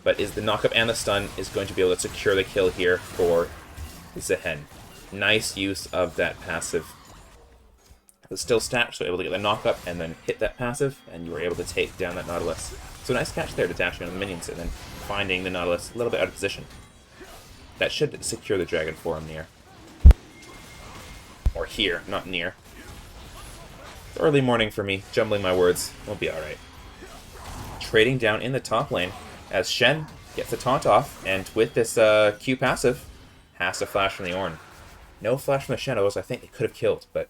But is the knockup and the stun is going to be able to secure the kill here for Zehen. Nice use of that passive. It's still stacked, so able to get the knockup and then hit that passive, and you were able to take down that Nautilus. So nice catch there to dashing on the minions and then finding the Nautilus a little bit out of position. That should secure the dragon for him near. Or here, not near. It's early morning for me, jumbling my words. We'll be alright. Trading down in the top lane, as Shen gets the taunt off, and with this Q passive, has to flash from the Ornn. No flash from the Shen, otherwise I think it could have killed, but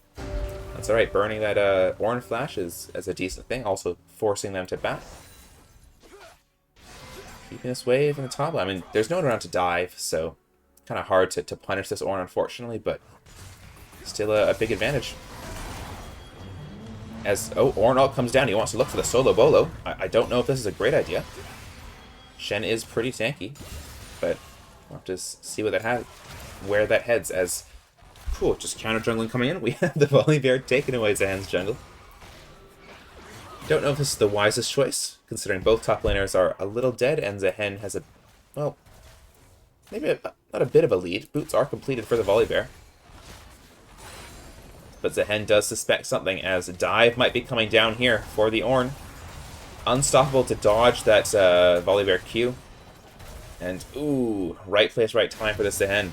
that's alright. Burning that Ornn flash is a decent thing, also forcing them to bat. Keeping this wave in the top lane. I mean, there's no one around to dive, so kind of hard to punish this Ornn, unfortunately, but still a big advantage. As, Ornn ult comes down, he wants to look for the solo bolo. I don't know if this is a great idea. Shen is pretty tanky, but we'll have to see where that heads, as, cool, just counter jungling coming in. We have the Volibear taking away Zahan's jungle. Don't know if this is the wisest choice, considering both top laners are a little dead, and Zahen has a, well, maybe not a bit of a lead. Boots are completed for the Volibear. But Zahen does suspect something, as a dive might be coming down here for the Ornn. Unstoppable to dodge that Volibear Q. And, ooh, right place, right time for this Zahen.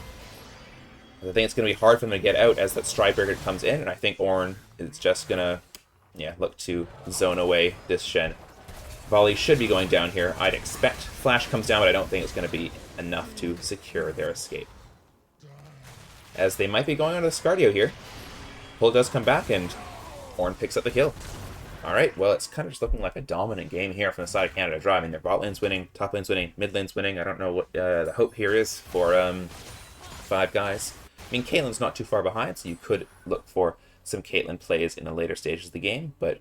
I think it's going to be hard for them to get out as that Stridebreaker comes in, and I think Ornn is just going to, yeah, look to zone away this Shen. Volley should be going down here, I'd expect. Flash comes down, but I don't think it's going to be enough to secure their escape. As they might be going onto the Scardio here. Pull does come back, and Ornn picks up the kill. Alright, well, it's kind of just looking like a dominant game here from the side of Canada Dry. I mean, their bot lane's winning, top lane's winning, mid lane's winning. I don't know what the hope here is for Five Guys. I mean, Caitlyn's not too far behind, so you could look for some Caitlyn plays in the later stages of the game, but,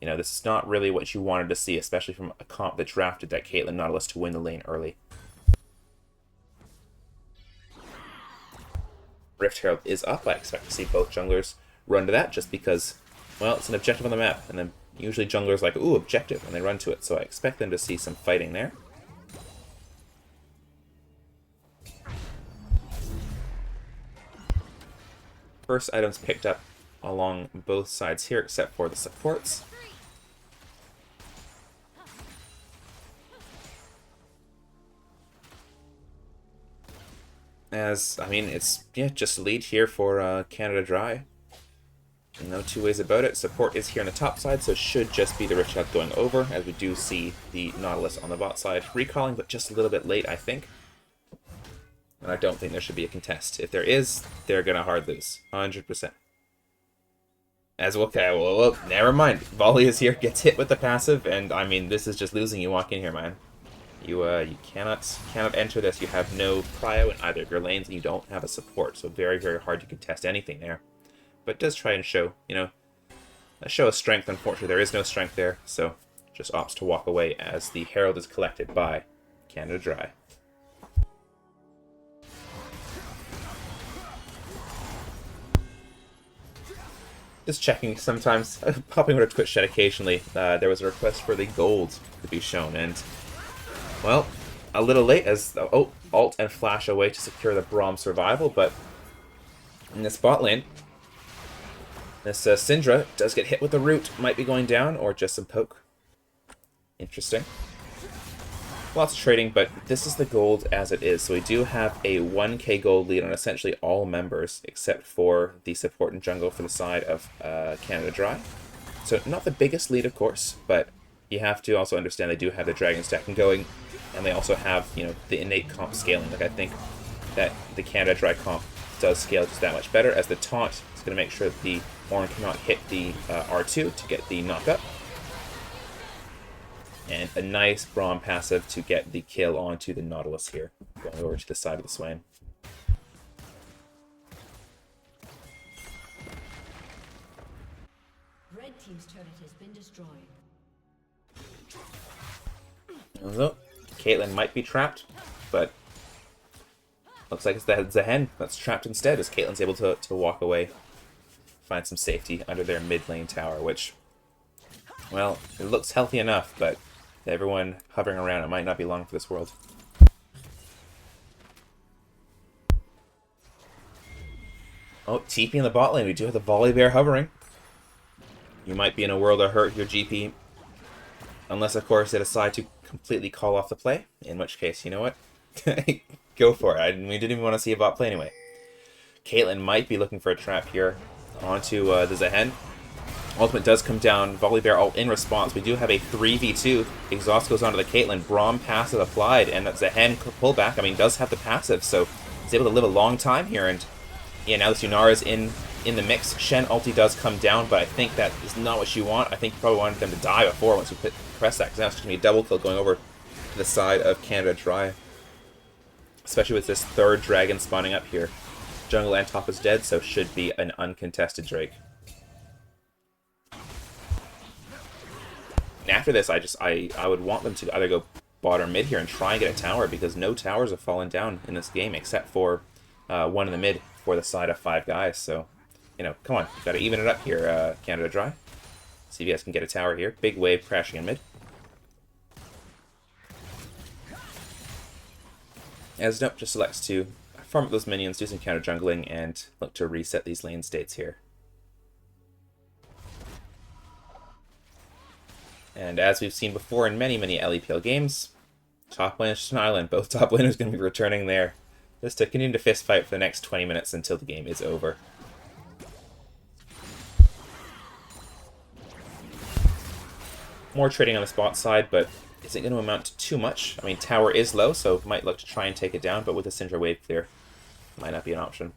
you know, this is not really what you wanted to see, especially from a comp that drafted that Caitlyn Nautilus to win the lane early. Rift Herald is up. I expect to see both junglers run to that just because, well, it's an objective on the map, and then usually junglers like, ooh, objective, and they run to it, so I expect them to see some fighting there. First items picked up along both sides here, except for the supports. As, I mean, it's, yeah, just lead here for Canada Dry. No two ways about it. Support is here on the top side, so it should just be the Rift Herald going over, as we do see the Nautilus on the bot side recalling, but just a little bit late, I think. And I don't think there should be a contest. If there is, they're going to hard lose. 100%. As okay, well, never mind. Volley is here, gets hit with the passive, and I mean, this is just losing. You walk in here, man. You cannot enter this. You have no prio in either of your lanes, and you don't have a support, so very, very hard to contest anything there. But it does try and show, you know, a show of strength. Unfortunately, there is no strength there, so just opts to walk away as the Herald is collected by Canada Dry. Just checking sometimes, popping over to Twitch chat occasionally, there was a request for the gold to be shown, and, well, a little late as, oh, ult and flash away to secure the Braum survival, but in this bot lane, this Syndra does get hit with the root, might be going down, or just some poke. Interesting. Lots of trading, but this is the gold as it is. So we do have a 1k gold lead on essentially all members, except for the support and jungle for the side of Canada Dry. So not the biggest lead, of course, but you have to also understand they do have the dragon stacking going, and they also have, you know, the innate comp scaling. Like, I think that the Canada Dry comp does scale just that much better, as the taunt is going to make sure that the Ornn cannot hit the R2 to get the knockup. And a nice Braum passive to get the kill onto the Nautilus here, going over to the side of the Swain. Red team's turret has been destroyed. So, Caitlyn might be trapped, but looks like it's the hen that's trapped instead, as Caitlyn's able to walk away, find some safety under their mid lane tower, which, well, it looks healthy enough, but everyone hovering around, it might not be long for this world. Oh, TP in the bot lane. We do have the Volibear hovering. You might be in a world of hurt your GP. Unless, of course, they decide to completely call off the play. In which case, you know what? Go for it. We didn't even want to see a bot play anyway. Caitlyn might be looking for a trap here onto the Zehen. Ultimate does come down. Volibear ult in response. We do have a 3v2. Exhaust goes onto the Caitlyn. Braum passive applied, and that's Zehen pullback. I mean, does have the passive, so he's able to live a long time here. And yeah, now that Yunara's in the mix, Shen ulti does come down, but I think that is not what you want. I think you probably wanted them to die before once you press that, because now it's going to be a double kill going over to the side of Canada Dry. Especially with this third dragon spawning up here. Jungle and top is dead, so should be an uncontested Drake. And after this, I would want them to either go bot or mid here and try and get a tower, because no towers have fallen down in this game except for one in the mid for the side of Five Guys. So, you know, come on, got to even it up here, Canada Dry. See if you guys can get a tower here. Big wave crashing in mid. As Nope just selects to farm up those minions, do some counter jungling, and look to reset these lane states here. And as we've seen before in many, many LEPL games, top lane is just an island. Both top laners going to be returning there just to continue to fist fight for the next 20 minutes until the game is over. More trading on the spot side, but isn't going to amount to too much. I mean, tower is low, so might look to try and take it down, but with the Syndra wave clear, might not be an option.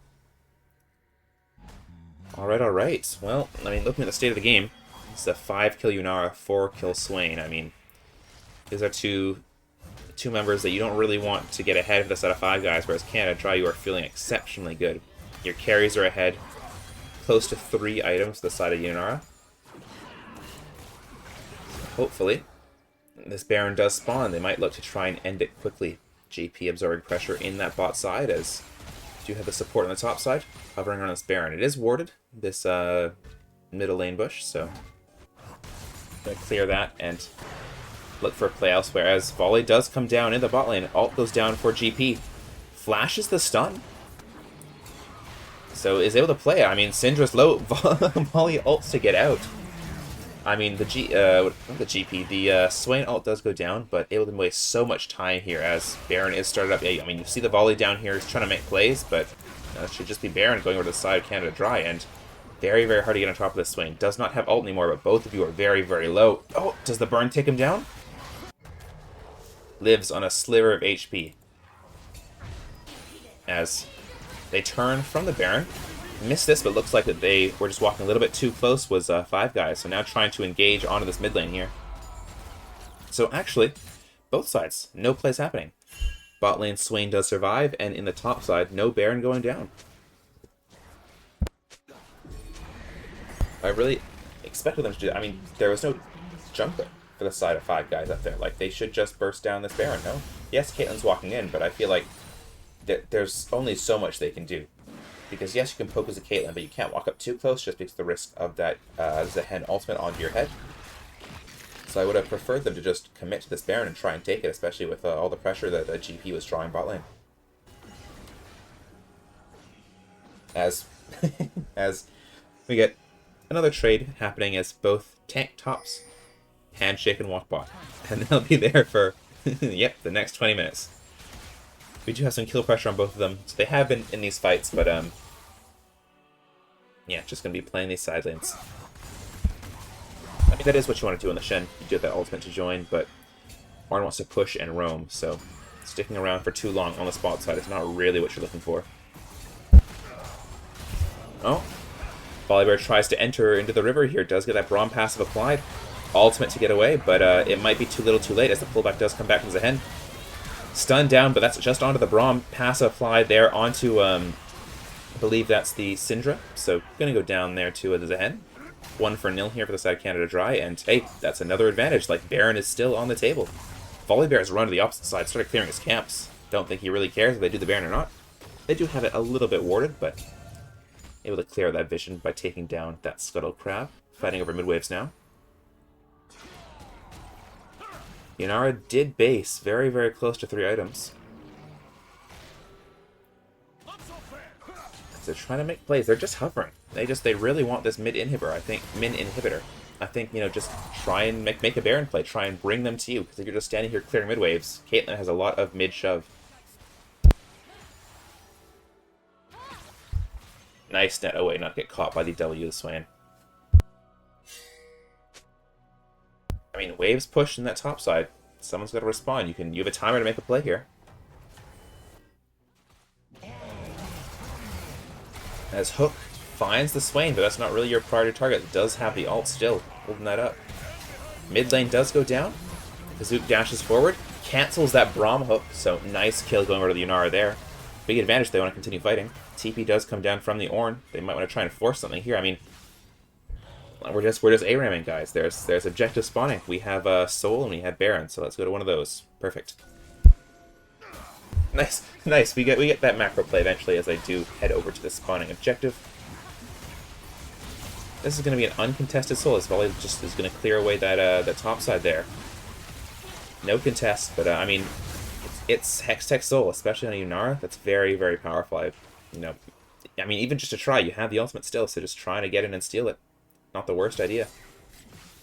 Alright. Well, I mean, looking at the state of the game, it's a 5-kill Yunara, 4-kill Swain. I mean, these are two members that you don't really want to get ahead of the set of 5 guys, whereas Canada Dry, you are feeling exceptionally good. Your carries are ahead, close to 3 items to the side of Yunara. Hopefully, this Baron does spawn. They might look to try and end it quickly. JP absorbing pressure in that bot side, as do have the support on the top side, hovering around this Baron. It is warded, this middle lane bush, so gonna clear that and look for a play elsewhere, as volley does come down in the bot lane. Ult goes down for GP. Flashes the stun. So is able to play. I mean, Syndra's low. Volley ults to get out. I mean, the Swain ult does go down, but able to waste so much time here as Baron is started up. Yeah, I mean, you see the volley down here is trying to make plays, but it should just be Baron going over to the side of Canada Dry, and very, very hard to get on top of this Swain. Does not have ult anymore, but both of you are very, very low. Oh, does the burn take him down? Lives on a sliver of HP. As they turn from the Baron. Missed this, but looks like that they were just walking a little bit too close, was 5 guys. So now trying to engage onto this mid lane here. So actually, both sides, no plays happening. Bot lane Swain does survive, and in the top side, no Baron going down. I really expected them to do that. I mean, there was no jungler for the side of 5 guys up there. Like, they should just burst down this Baron, no? Yes, Caitlyn's walking in, but I feel like there's only so much they can do. Because yes, you can poke as a Caitlyn, but you can't walk up too close just because of the risk of that Zehen ultimate onto your head. So I would have preferred them to just commit to this Baron and try and take it, especially with all the pressure that GP was drawing bot lane. As we get another trade happening as both tank tops handshake and walk bot. And they'll be there for, yep, the next 20 minutes. We do have some kill pressure on both of them, so they have been in these fights, but yeah, just gonna be playing these side lanes. I mean, that is what you want to do on the Shen. You do have that ultimate to join, but Arn wants to push and roam, so sticking around for too long on the spot side is not really what you're looking for. Oh, Volibear tries to enter into the river here, does get that Braum passive applied. Ultimate to get away, but it might be too little too late as the pullback does come back from Zehen. Stunned down, but that's just onto the Braum. Passive applied there onto, I believe that's the Syndra. So, gonna go down there to the Zehen. 1-0 here for the side of Canada Dry, and hey, that's another advantage. Like, Baron is still on the table. Volibear has run to the opposite side, started clearing his camps. Don't think he really cares if they do the Baron or not. They do have it a little bit warded, but able to clear that vision by taking down that Scuttle Crab. Fighting over mid waves now. Yunara did base very, very close to 3 items. So they're trying to make plays. They're just hovering. They really want this mid inhibitor. I think, you know, just try and make a Baron play. Try and bring them to you. Because if you're just standing here clearing mid waves, Caitlyn has a lot of mid shove. Nice net away, not get caught by the W of Swain. I mean, waves push in that top side. Someone's got to respond. You have a timer to make a play here. As Hook finds the Swain, but that's not really your priority target. It does have the ult still, holding that up. Mid lane does go down. Kazook dashes forward, cancels that Braum hook, so nice kill going over to the Yunara there. Big advantage, they want to continue fighting. TP does come down from the Ornn. They might want to try and force something here. I mean, we're just A-ramming, guys. There's objective spawning. We have Soul and we have Baron, so let's go to one of those. Perfect. Nice. We get that macro play eventually as I do head over to the spawning objective. This is going to be an uncontested Soul. As Volley just is going to clear away that top side there. No contest, but I mean, it's Hextech Soul, especially on a Yunara. That's very, very powerful. I mean, even just to try, you have the ultimate still, so just trying to get in and steal it. Not the worst idea.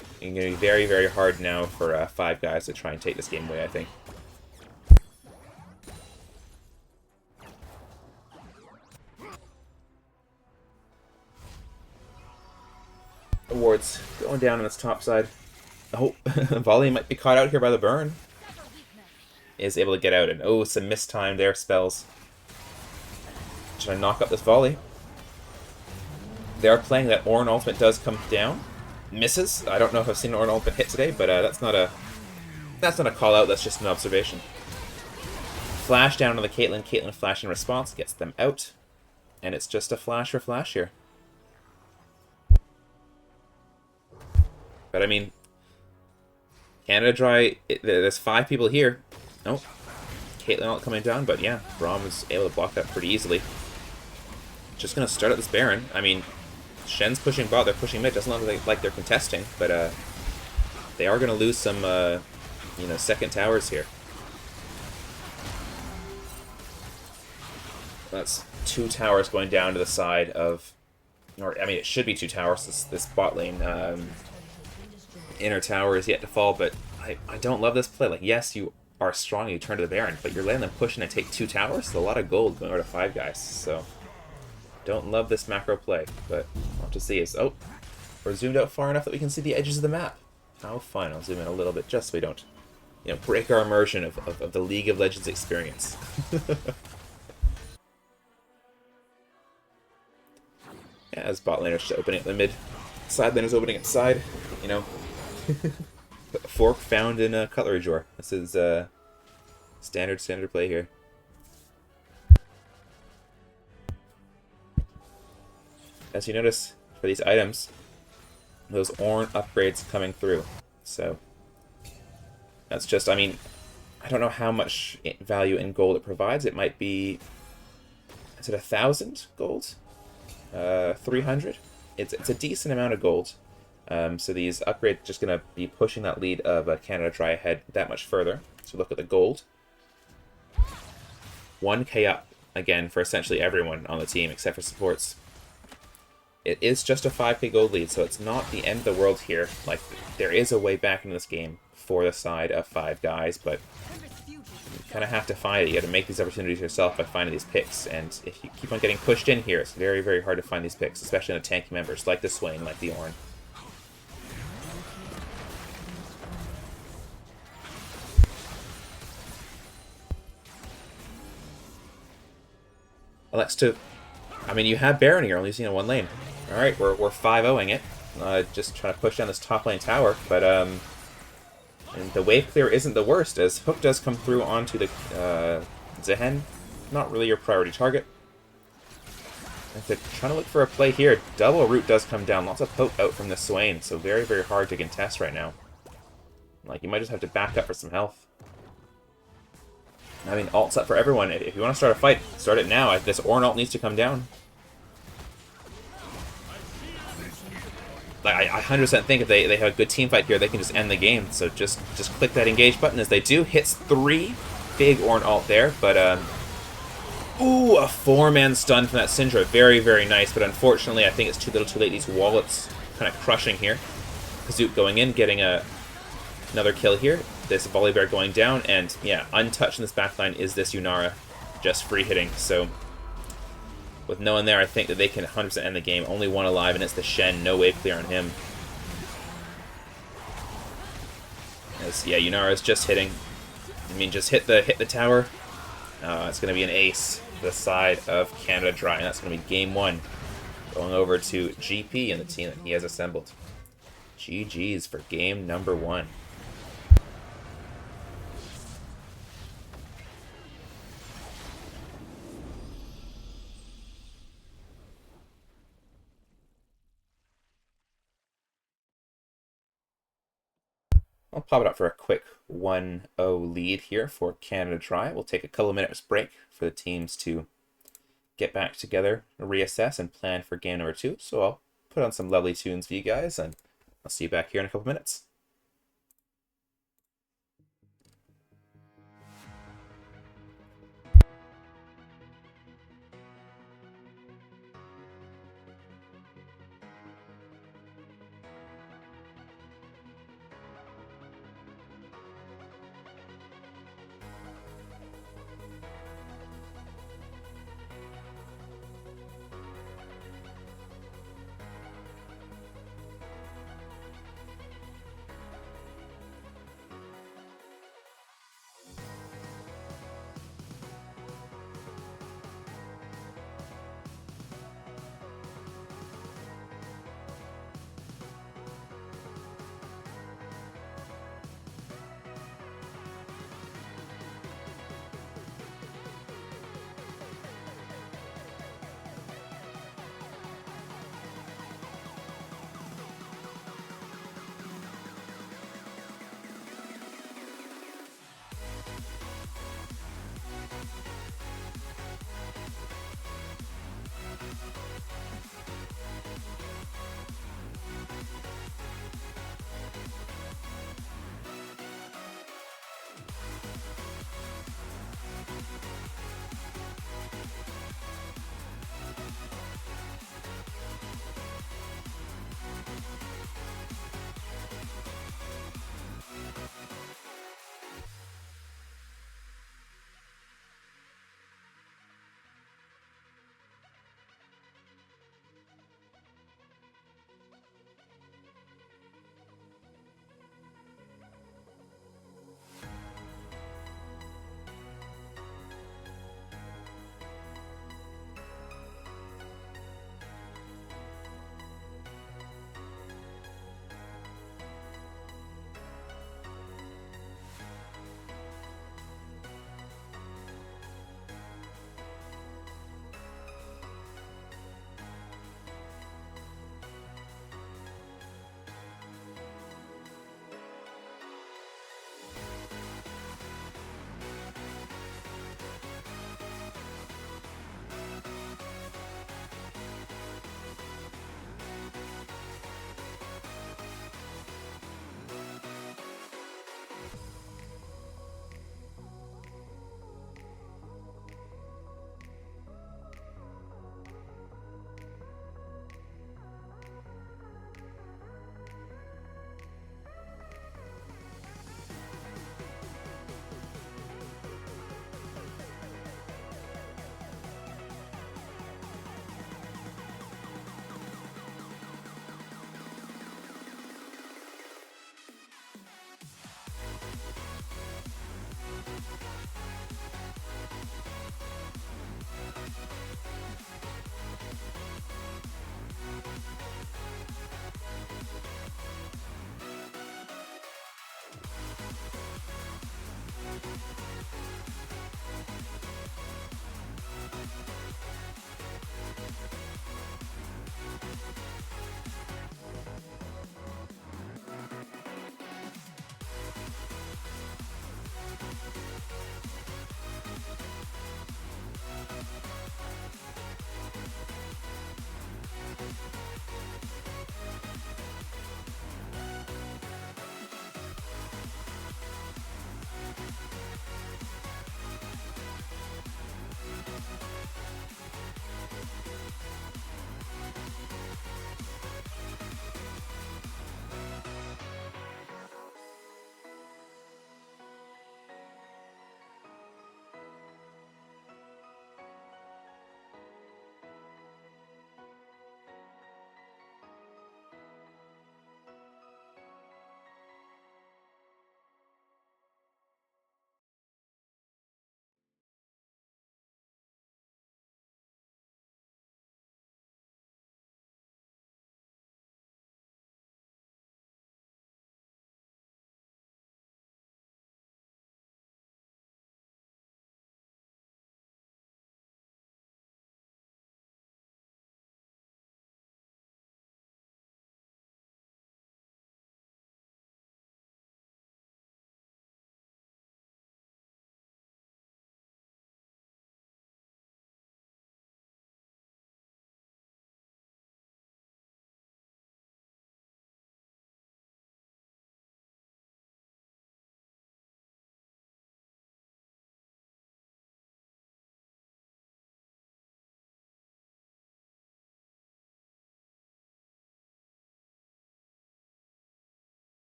It's going to be very, very hard now for 5 guys to try and take this game away, I think. Awards going down on this top side. Oh, Volley might be caught out here by the burn. Is able to get out, and oh, some missed time there, spells. Trying to knock up this Volley. They are playing that Ornn ultimate does come down. Misses. I don't know if I've seen an Ornn ultimate hit today, but that's not a call out. That's just an observation. Flash down on the Caitlyn. Caitlyn flash in response gets them out, and it's just a flash for flash here. But I mean, Canada Dry. There's 5 people here. Oh, Caitlyn not coming down, but yeah, Braum was able to block that pretty easily. Just gonna start at this Baron. I mean, Shen's pushing bot, they're pushing mid. Doesn't look like they're contesting, but they are gonna lose some, you know, second towers here. That's 2 towers going down to the side of, or I mean, it should be 2 towers. This bot lane inner tower is yet to fall, but I don't love this play. Like, yes, you are strong, you turn to the Baron, but you're letting them push in and take 2 towers. So a lot of gold going over to 5 guys. So don't love this macro play, but we'll have to see. Oh, we're zoomed out far enough that we can see the edges of the map. How fun. I'll zoom in a little bit just so we don't, you know, break our immersion of the League of Legends experience. Yeah, as bot laner's just opening up the mid, side laner's opening up side, you know. Fork found in a cutlery drawer. This is standard play here. As you notice, for these items, those Ornn upgrades coming through. So that's just, I mean, I don't know how much value in gold it provides. It might be, is it 1,000 gold? 300? It's a decent amount of gold. So these upgrades just going to be pushing that lead of Canada Dry ahead that much further. So look at the gold. 1k up, again, for essentially everyone on the team except for supports. It is just a 5k gold lead, so it's not the end of the world here. Like, there is a way back into this game for the side of 5 guys, but you kind of have to find it. You got to make these opportunities yourself by finding these picks, and if you keep on getting pushed in here, it's very, very hard to find these picks, especially in the tanky members, like the Swain, like the Ornn. Alexa, I mean, you have Baron here, only using in 1 lane. Alright, we're 5-0ing it. Just trying to push down this top lane tower, but and the wave clear isn't the worst, as Hook does come through onto the Zehen. Not really your priority target. If they're trying to look for a play here, double root does come down. Lots of poke out from the Swain, so very, very hard to contest right now. Like, you might just have to back up for some health. I mean, ult's up for everyone. If you want to start a fight, start it now. This Ornn ult needs to come down. Like, I 100% think if they have a good team fight here, they can just end the game. So just click that engage button as they do. Hits 3. Big Ornn ult there, but ooh, a 4-man stun from that Syndra. Very, very nice, but unfortunately, I think it's too little too late. These wallets kind of crushing here. Kazoot going in, getting another kill here. This Volley Bear going down, and yeah, untouched in this backline is this Yunara, just free hitting. So with no one there, I think that they can 100% end the game. Only 1 alive, and it's the Shen. No wave clear on him. As, yeah, Yunara's just hitting. I mean, just hit the tower. It's going to be an ace. The side of Canada Dry, and that's going to be game 1. Going over to GP and the team that he has assembled. GG's for game number 1. I'll pop it up for a quick 1-0 lead here for Canada Dry. We'll take a couple of minutes break for the teams to get back together, reassess, and plan for game number 2. So I'll put on some lovely tunes for you guys, and I'll see you back here in a couple minutes.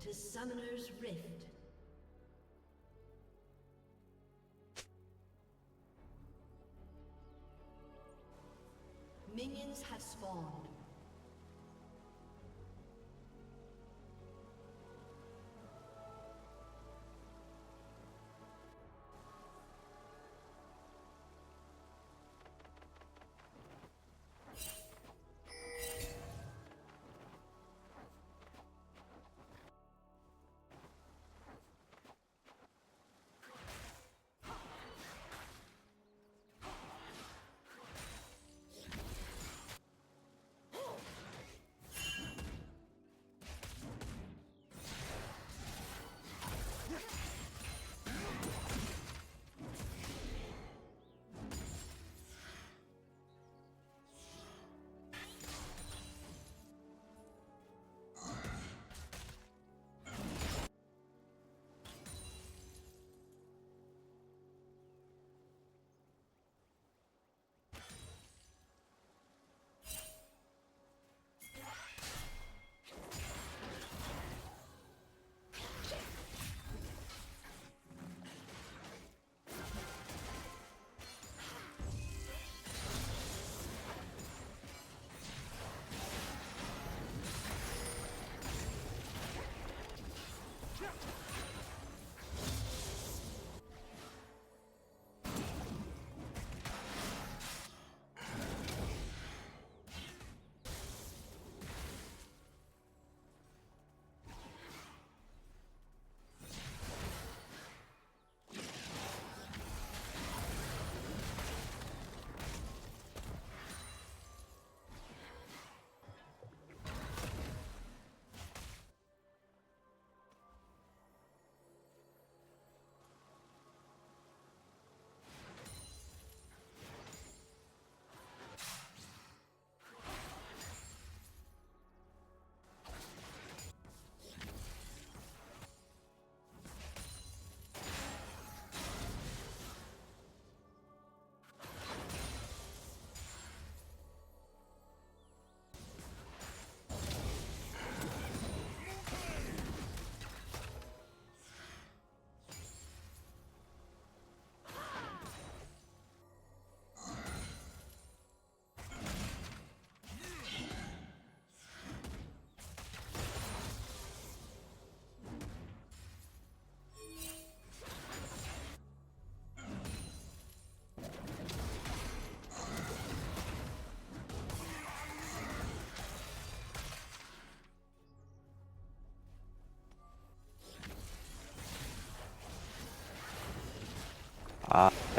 to Summoner's Rift. Minions have spawned.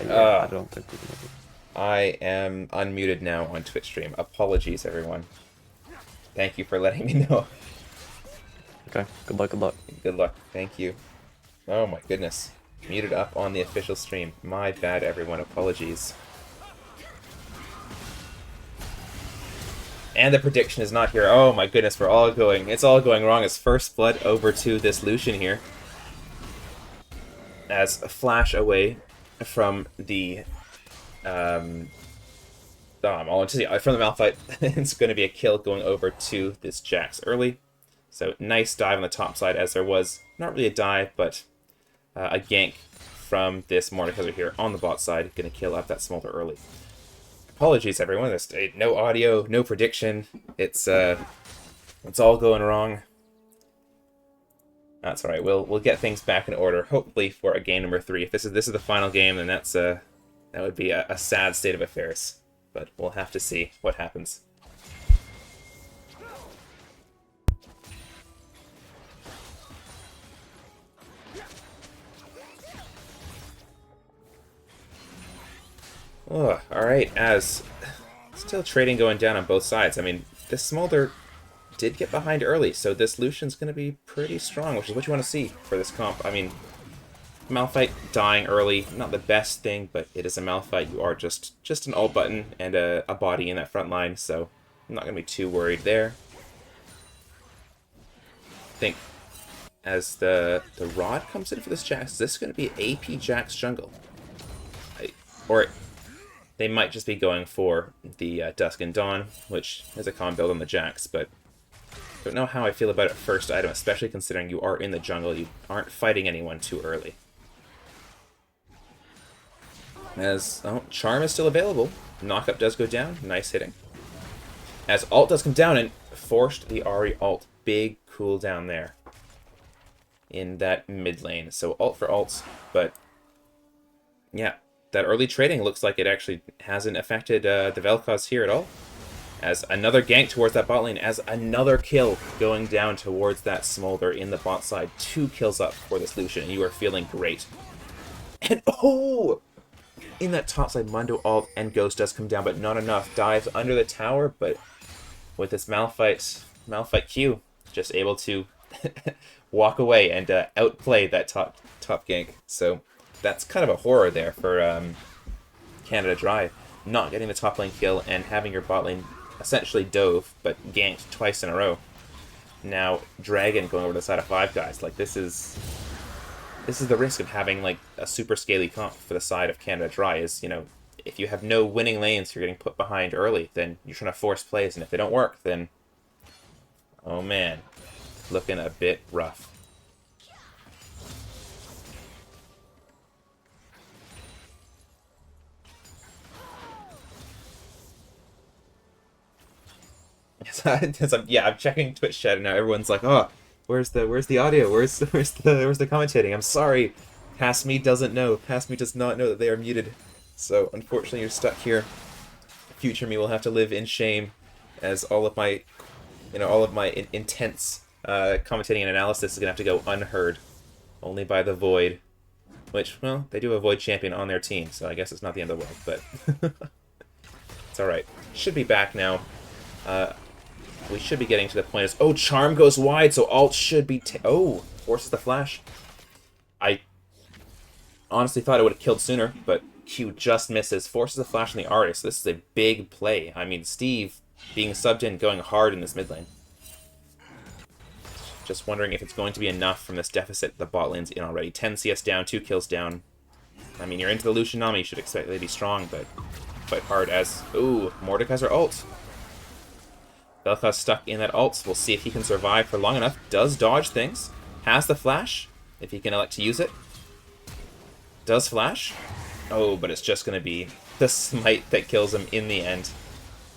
Yeah, I don't think we can make it. I am unmuted now on Twitch stream. Apologies, everyone. Thank you for letting me know. Okay, good luck, good luck. Good luck. Thank you. Oh my goodness. Muted up on the official stream. My bad, everyone. Apologies. And the prediction is not here. Oh my goodness, it's all going wrong as first blood over to this Lucian here. As a flash away from the from the Malphite, it's going to be a kill going over to this Jax early. So nice dive on the top side, as there was not really a dive, but a gank from this Mordekaiser here on the bot side, going to kill up that Smolder early. Apologies, everyone. There's no audio, no prediction. It's all going wrong. That's all right. We'll get things back in order, hopefully for a game number 3. If this is the final game, then that would be a sad state of affairs. But we'll have to see what happens. Oh, alright, as still trading going down on both sides. I mean, this Smolder did get behind early, so this Lucian's going to be pretty strong, which is what you want to see for this comp. I mean, Malphite dying early, not the best thing, but it is a Malphite. You are just an ult button and a body in that front line, so I'm not going to be too worried there. I think as the Rod comes in for this Jax, is this going to be AP Jax jungle? Or they might just be going for the Dusk and Dawn, which is a calm build on the Jax, but Don't know how I feel about it first item, especially considering you are in the jungle. You aren't fighting anyone too early. As, oh, Charm is still available. Knockup does go down. Nice hitting. As ult does come down and forced the Ahri ult. Big cooldown there in that mid lane. So ult for ults, but yeah, that early trading looks like it actually hasn't affected the Vel'Koz here at all. As another gank towards that bot lane, as another kill going down towards that Smolder in the bot side. 2 kills up for this Lucian, and you are feeling great. And oh! In that top side, Mundo ult and Ghost does come down, but not enough. Dives under the tower, but with this Malphite Q, just able to walk away and outplay that top gank. So that's kind of a horror there for Canada Dry. Not getting the top lane kill and having your bot lane essentially dove, but ganked twice in a row. Now Dragon going over the side of 5 guys. Like, this is the risk of having like a super scaly comp for the side of Canada Dry. Is, you know, if you have no winning lanes, you're getting put behind early, then you're trying to force plays, and if they don't work, then oh man, looking a bit rough. I'm checking Twitch chat and now everyone's like, oh, where's the audio? Where's the commentating? I'm sorry. Past me doesn't know. Past me does not know that they are muted. So unfortunately you're stuck here. Future me will have to live in shame, as all of my intense commentating and analysis is gonna have to go unheard, only by the Void. Which, well, they do have a Void champion on their team, so I guess it's not the end of the world, but it's alright. Should be back now. We should be getting to the point. Oh, Charm goes wide, so ult should be... Oh, forces the flash. I honestly thought it would have killed sooner, but Q just misses. Forces the flash on the Ahri, so this is a big play. I mean, Steve being subbed in, going hard in this mid lane. Just wondering if it's going to be enough from this deficit the bot lane's in already. 10 CS down, 2 kills down. I mean, you're into the Lucian Nami, you should expect they to be strong, but quite hard as... Ooh, Mordekaiser ult. Vel'Koz stuck in that ult. We'll see if he can survive for long enough. Does dodge things. Has the flash, if he can elect to use it. Does flash. Oh, but it's just going to be the smite that kills him in the end.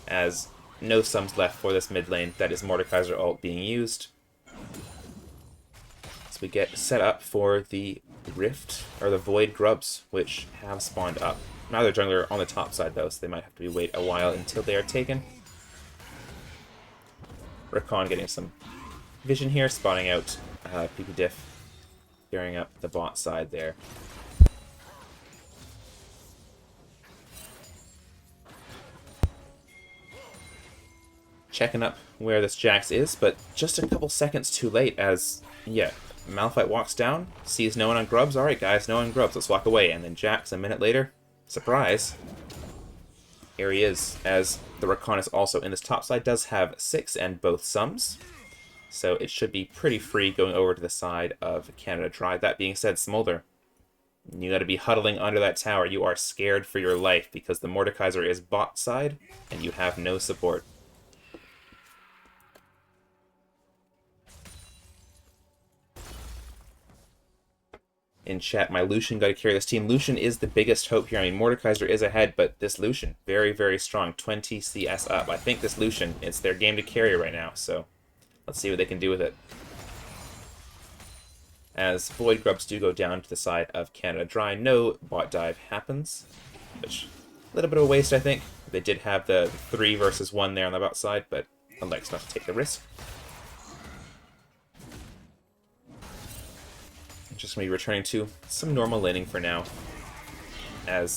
As no sums left for this mid lane. That is Mordekaiser ult being used. So we get set up for the Rift, or the Void Grubs, which have spawned up. Neither jungler on the top side though, so they might have to wait a while until they are taken. Rakan getting some vision here, spotting out PP Diff, clearing up the bot side there. Checking up where this Jax is, but just a couple seconds too late as, yeah, Malphite walks down, sees no one on Grubs. Alright guys, no one on Grubs, let's walk away. And then Jax, a minute later, surprise, here he is, as the Rakan is also in this top side, does have 6 and both sums. So it should be pretty free going over to the side of Canada Dry. That being said, Smolder, you got to be huddling under that tower. You are scared for your life because the Mordekaiser is bot side and you have no support. In chat, my Lucian got to carry this team. Lucian is the biggest hope here. I mean, Mordekaiser is ahead, but this Lucian, very, very strong. 20 CS up. I think this Lucian, it's their game to carry right now, so let's see what they can do with it. As Void Grubs do go down to the side of Canada Dry, no bot dive happens, which, a little bit of a waste, I think. They did have the 3 versus 1 there on the bot side, but elects not to take the risk. Just going to be returning to some normal laning for now. And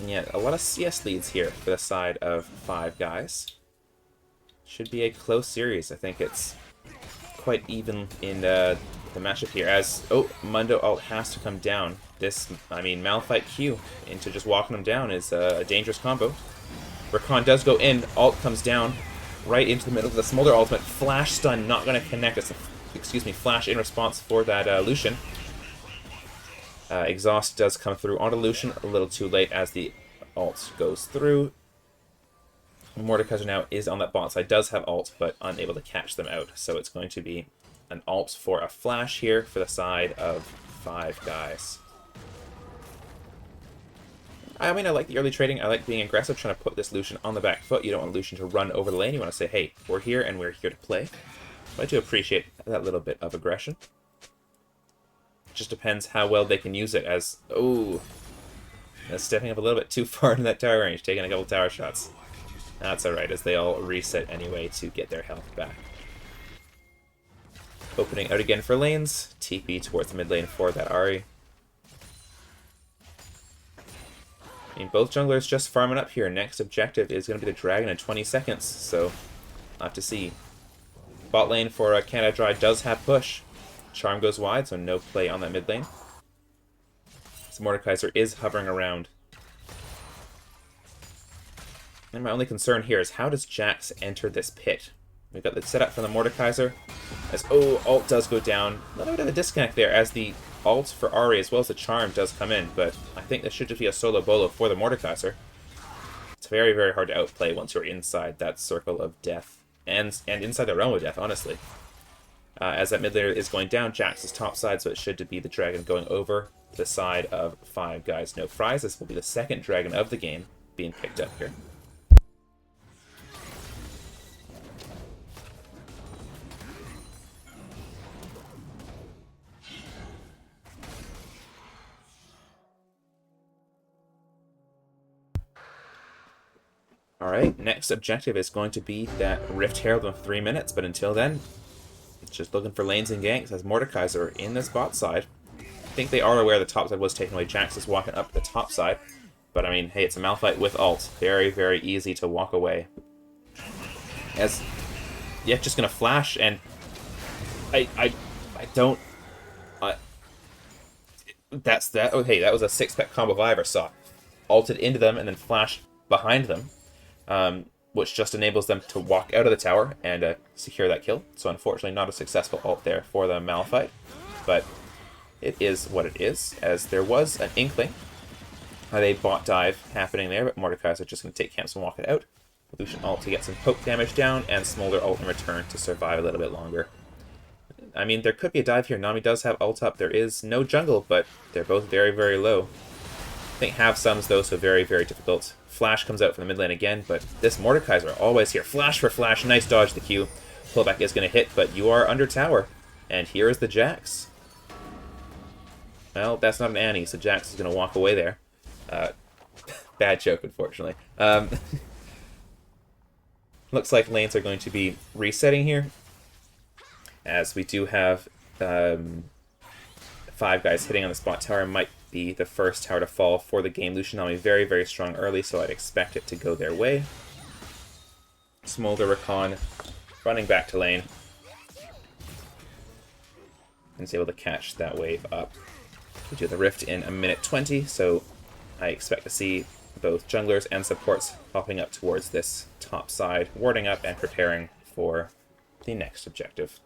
yeah, a lot of CS leads here for the side of 5 guys. Should be a close series. I think it's quite even in the matchup here. As, oh, Mundo ult has to come down. This, I mean, Malphite Q into just walking him down is a dangerous combo. Rakan does go in. Ult comes down right into the middle of the Smolder ultimate. Flash stun not going to connect. It's a flash in response for that Lucian. Exhaust does come through onto Lucian a little too late as the ult goes through. Mordekaiser now is on that bot side, does have ult, but unable to catch them out. So it's going to be an ult for a flash here for the side of 5 guys. I mean, I like the early trading. I like being aggressive, trying to put this Lucian on the back foot. You don't want Lucian to run over the lane. You want to say, hey, we're here and we're here to play. But I do appreciate that little bit of aggression. It just depends how well they can use it as... Oh, that's stepping up a little bit too far in that tower range, taking a couple tower shots. That's alright, as they all reset anyway to get their health back. Opening out again for lanes. TP towards the mid lane for that Ahri. I mean, both junglers just farming up here. Next objective is going to be the dragon in 20 seconds, so I'll have to see. Bot lane for Canada Dry does have push. Charm goes wide, so no play on that mid lane. So Mordekaiser is hovering around. And my only concern here is how does Jax enter this pit? We've got the setup from the Mordekaiser. As, oh, ult does go down. A little bit of a disconnect there as the ult for Ahri as well as the charm does come in, but I think this should just be a solo bolo for the Mordekaiser. It's very, very hard to outplay once you're inside that circle of death, and inside the realm of death, honestly. As that mid laner is going down, Jax is top side, so it should be the dragon going over the side of 5 guys. No fries. This will be the second dragon of the game being picked up here. Alright, next objective is going to be that Rift Herald in 3 minutes, but until then, it's just looking for lanes and ganks as Mordekaiser in this bot side. I think they are aware the top side was taken away. Jax is walking up the top side, but I mean, hey, it's a Malphite with ult. Very, very easy to walk away. As Yet just gonna flash, and I don't... that's that. Oh, hey, that was a 6-pet combo if I ever saw. Ulted into them and then flashed behind them. Which just enables them to walk out of the tower and secure that kill. So unfortunately not a successful ult there for the Malphite, but it is what it is, as there was an inkling of a bot dive happening there, but Mordekaiser just going to take camps and walk it out. Lucian ult to get some poke damage down, and Smolder ult in return to survive a little bit longer. I mean, there could be a dive here. Nami does have ult up. There is no jungle, but they're both very, very low. I think have sums though, so very, very difficult. Flash comes out from the mid lane again, but this Mordekaiser always here. Flash for flash, nice dodge the Q. Pullback is going to hit, but you are under tower. And here is the Jax. Well, that's not an Annie, so Jax is going to walk away there. Bad joke, unfortunately. Looks like lanes are going to be resetting here, as we do have 5 guys hitting on the spot tower. Might be the first tower to fall for the game. Lucian Nami very, very strong early, so I'd expect it to go their way. Smolder Recon running back to lane, and is able to catch that wave up. We do the Rift in 1:20, so I expect to see both junglers and supports hopping up towards this top side, warding up and preparing for the next objective.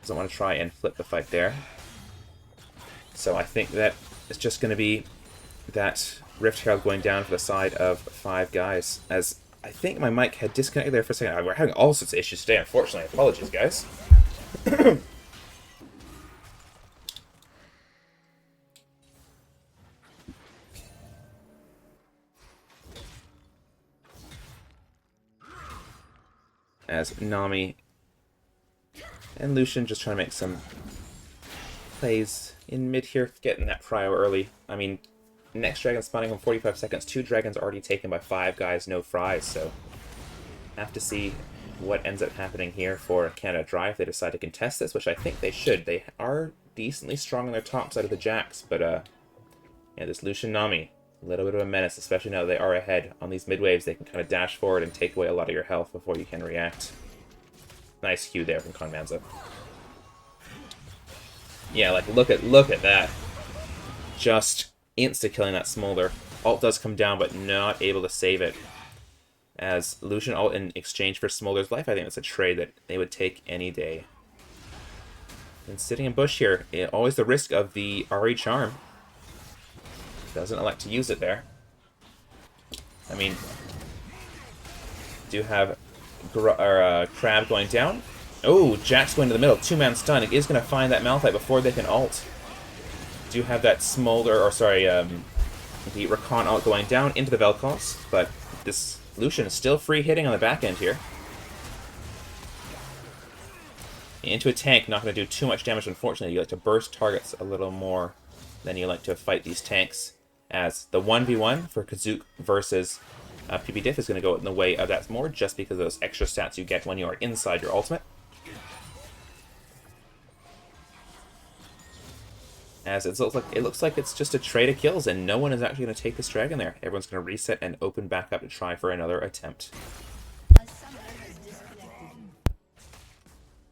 Doesn't want to try and flip the fight there. So I think that it's just going to be that Rift Herald going down for the side of 5 guys. As I think my mic had disconnected there for a second. We're having all sorts of issues today, unfortunately. Apologies, guys. As Nami and Lucian just trying to make some plays in mid here, getting that prio early. I mean, next dragon spawning in 45 seconds. 2 dragons already taken by 5 guys, no fries, so have to see what ends up happening here for Canada Dry if they decide to contest this, which I think they should. They are decently strong on their top side of the Jacks, but yeah, this Lucian Nami, a little bit of a menace, especially now that they are ahead. On these mid-waves, they can kind of dash forward and take away a lot of your health before you can react. Nice cue there from Conmanza. Yeah, like, look at that. Just insta-killing that Smolder. Ult does come down, but not able to save it. As Lucian ult in exchange for Smolder's life, I think that's a trade that they would take any day. And sitting in bush here, always the risk of the Ahri Charm. Doesn't elect to use it there. I mean, do have Crab going down. Oh, Jack's going to the middle. 2-man stun. It is going to find that Malphite before they can ult. Do have that Smolder, or sorry, the Rakan ult going down into the Vel'Koz, but this Lucian is still free hitting on the back end here. Into a tank, not going to do too much damage, unfortunately. You like to burst targets a little more than you like to fight these tanks. As the 1v1 for Kazook versus PB Diff is going to go in the way of that more, just because of those extra stats you get when you are inside your ultimate. As it looks like it's just a trade of kills, and no one is actually going to take this dragon there. Everyone's going to reset and open back up to try for another attempt.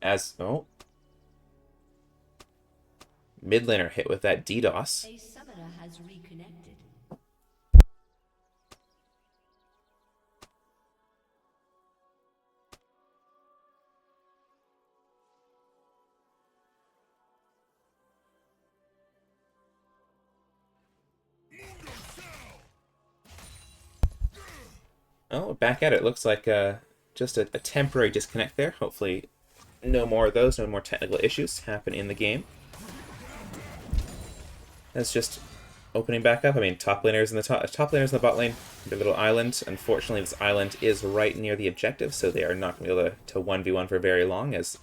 As, oh. Mid laner hit with that DDoS. A summoner has reconnected. Oh, back at it. Looks like just a temporary disconnect there. Hopefully no more of those, no more technical issues happen in the game. That's just opening back up. I mean, top laners in the bot lane, their little island. Unfortunately, this island is right near the objective, so they are not going to be able to 1v1 for very long as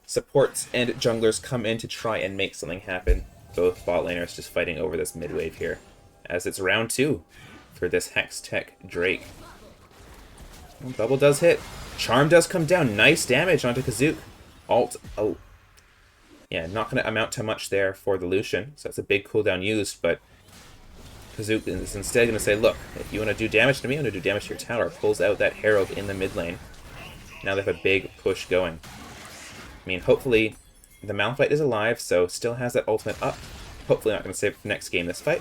supports and junglers come in to try and make something happen. Both bot laners just fighting over this mid wave here, as it's round 2 for this Hex Tech Drake. Well, double does hit. Charm does come down. Nice damage onto Kazook. Ult. Oh. Yeah, not going to amount to much there for the Lucian. So that's a big cooldown used, but Kazook is instead going to say, look, if you want to do damage to me, I'm going to do damage to your tower. Pulls out that Herald in the mid lane. Now they have a big push going. I mean, hopefully the Malphite is alive, so still has that ultimate up. Hopefully not going to save it for next game this fight.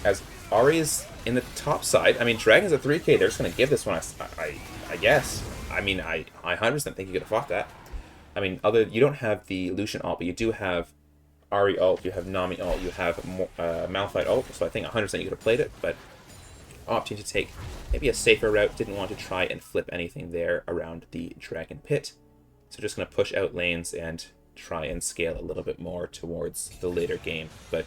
As Ahri is in the top side. I mean, Dragon's at 3k. They're just going to give this one, I guess. I mean, I 100% think you could have fought that. I mean, you don't have the Lucian ult, but you do have Ahri ult, you have Nami ult, you have Malphite ult, so I think 100% you could have played it, but opting to take maybe a safer route, didn't want to try and flip anything there around the Dragon Pit. So just going to push out lanes and try and scale a little bit more towards the later game. But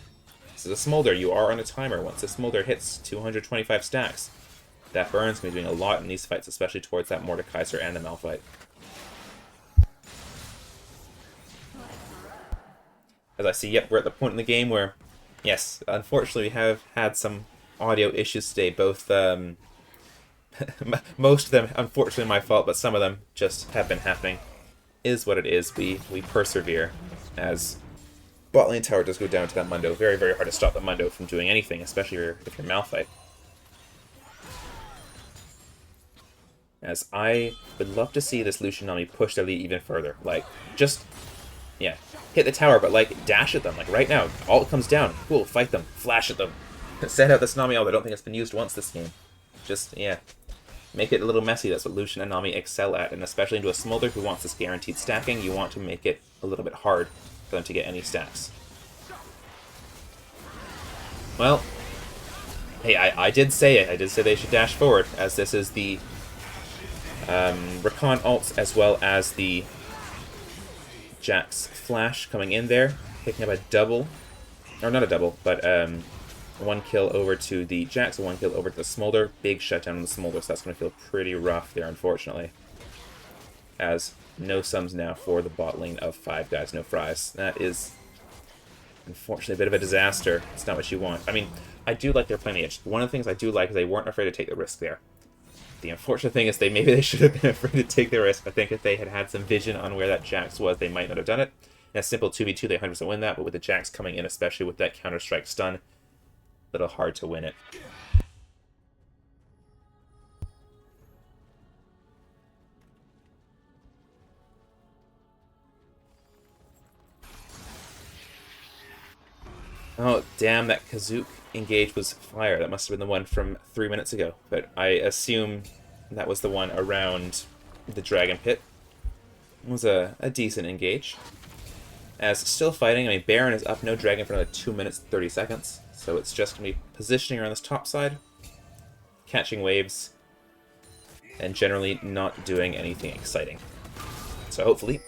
this is a Smolder, you are on a timer. Once the Smolder hits 225 stacks, that burn's going to be doing a lot in these fights, especially towards that Mordekaiser and the Malphite. As I see, yep, we're at the point in the game where, yes, unfortunately we have had some audio issues today. Both, most of them, unfortunately my fault, but some of them just have been happening. Is what it is. We persevere, as bot lane tower does go down to that Mundo. Very, very hard to stop the Mundo from doing anything, especially if you're Malphite. As I would love to see this Lucian Nami push their lead even further. Like, just, yeah, hit the tower, but like, dash at them. Like, right now, ult comes down. Cool, fight them. Flash at them. Send out this Nami ult. I don't think it's been used once this game. Just, yeah. make it a little messy. That's what Lucian and Nami excel at, and especially into a Smolder who wants this guaranteed stacking, you want to make it a little bit hard for them to get any stacks. Well, hey, I did say it. I did say they should dash forward, as this is the Recon ults as well as the Jax flash coming in there, picking up a double, or not a double, but 1 kill over to the Jax, 1 kill over to the Smolder. Big shutdown on the Smolder, so that's going to feel pretty rough there, unfortunately. As no sums now for the bot lane of 5 guys, no fries. That is, unfortunately, a bit of a disaster. It's not what you want. I mean, I do like their playing the edge. One of the things I do like is they weren't afraid to take the risk there. The unfortunate thing is maybe they should have been afraid to take the risk. I think if they had had some vision on where that Jax was, they might not have done it. In a simple 2v2, they 100% win that, but with the Jax coming in, especially with that Counter-Strike stun, a little hard to win it. Oh, damn, that Kazook engage was fire. That must have been the one from 3 minutes ago. But I assume that was the one around the Dragon Pit. It was a decent engage. As still fighting, I mean, Baron is up, no Dragon for another 2 minutes, 30 seconds. So it's just going to be positioning around this top side, catching waves, and generally not doing anything exciting. So hopefully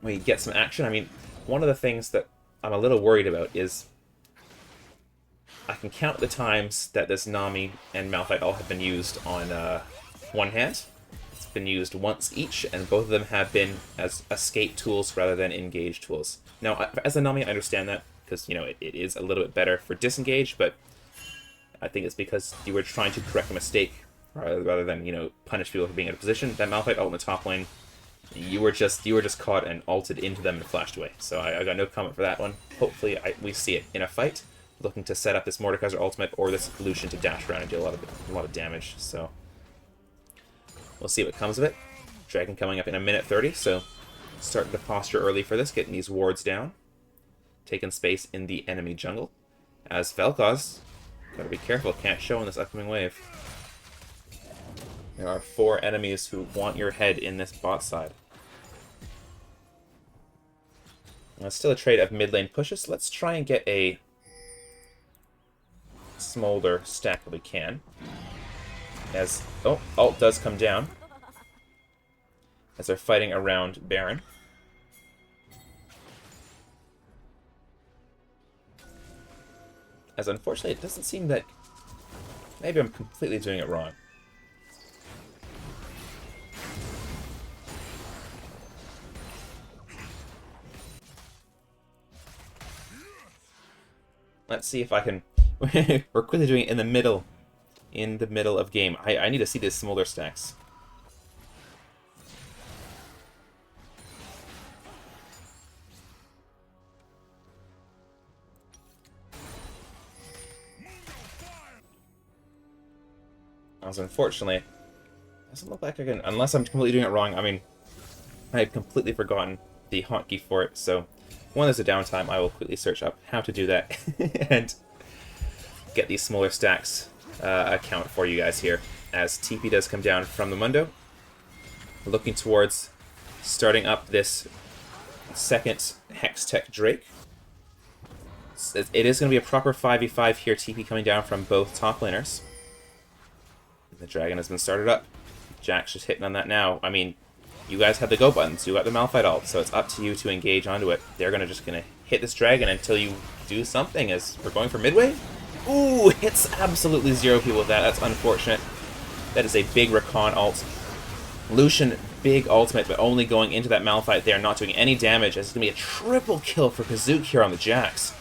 we get some action. I mean, one of the things that I'm a little worried about is I can count the times that this Nami and Malphite all have been used on one hand. It's been used once each, and both of them have been as escape tools rather than engage tools. Now, as a Nami, I understand that, because, you know, it is a little bit better for disengage, but I think it's because you were trying to correct a mistake rather than, you know, punish people for being out of position. That Malphite ult in the top lane, you were just caught and ulted into them and flashed away. So I got no comment for that one. Hopefully we see it in a fight, looking to set up this Mordekaiser ultimate or this Lucian to dash around and do a lot of damage. So we'll see what comes of it. Dragon coming up in a minute 30, so starting to posture early for this, getting these wards down, taking space in the enemy jungle. As Vel'Koz, gotta be careful, can't show in this upcoming wave. There are 4 enemies who want your head in this bot side. Now, it's still a trade of mid lane pushes. Let's try and get a Smolder stack if we can. As, oh, ult does come down. As they're fighting around Baron. As unfortunately, it doesn't seem that... Maybe I'm completely doing it wrong. Let's see if I can... We're quickly doing it in the middle of game. I need to see these Smolder stacks. As unfortunately, doesn't look like I can, unless I'm completely doing it wrong. I mean, I had completely forgotten the hotkey for it, so when there's a downtime, I will quickly search up how to do that and get these smaller stacks account for you guys here. As TP does come down from the Mundo, looking towards starting up this second Hextech Drake. It is going to be a proper 5v5 here, TP coming down from both top laners. The dragon has been started up. Jack's just hitting on that now. I mean, you guys have the go buttons. You got the Malphite ult, so it's up to you to engage onto it. They're just gonna hit this dragon until you do something. As we're going for midway. Ooh, hits absolutely 0 people with that. That's unfortunate. That is a big Recon ult. Lucian, big ultimate, but only going into that Malphite there, not doing any damage. As it's gonna be a triple kill for Kazook here on the Jax.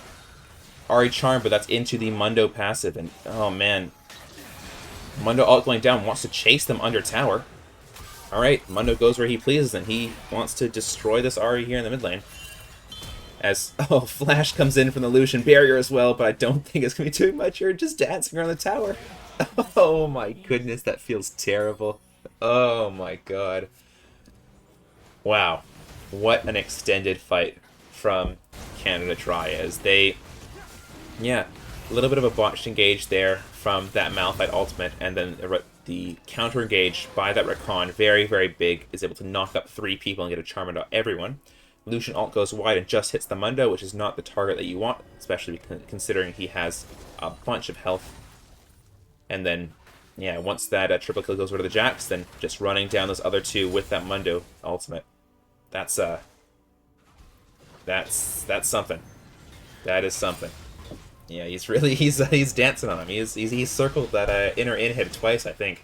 Ahri Charm, but that's into the Mundo passive, and oh man. Mundo ult going down, wants to chase them under tower. Alright, Mundo goes where he pleases, and he wants to destroy this Ahri here in the mid lane. As, oh, Flash comes in from the Lucian barrier as well, but I don't think it's going to be doing much. You're just dancing around the tower. Oh my goodness, that feels terrible. Oh my god. Wow. What an extended fight from Canada Dry, as they... Yeah. A little bit of a botched engage there from that Malphite ultimate, and then the counter engage by that Rakan, very, very big, is able to knock up 3 people and get a charm into everyone. Lucian ult goes wide and just hits the Mundo, which is not the target that you want, especially considering he has a bunch of health. And then, yeah, once that triple kill goes over to the Jax, then just running down those other 2 with that Mundo ultimate. That's something. That is something. Yeah, he's really he's dancing on him. He's circled that inner hit twice, I think.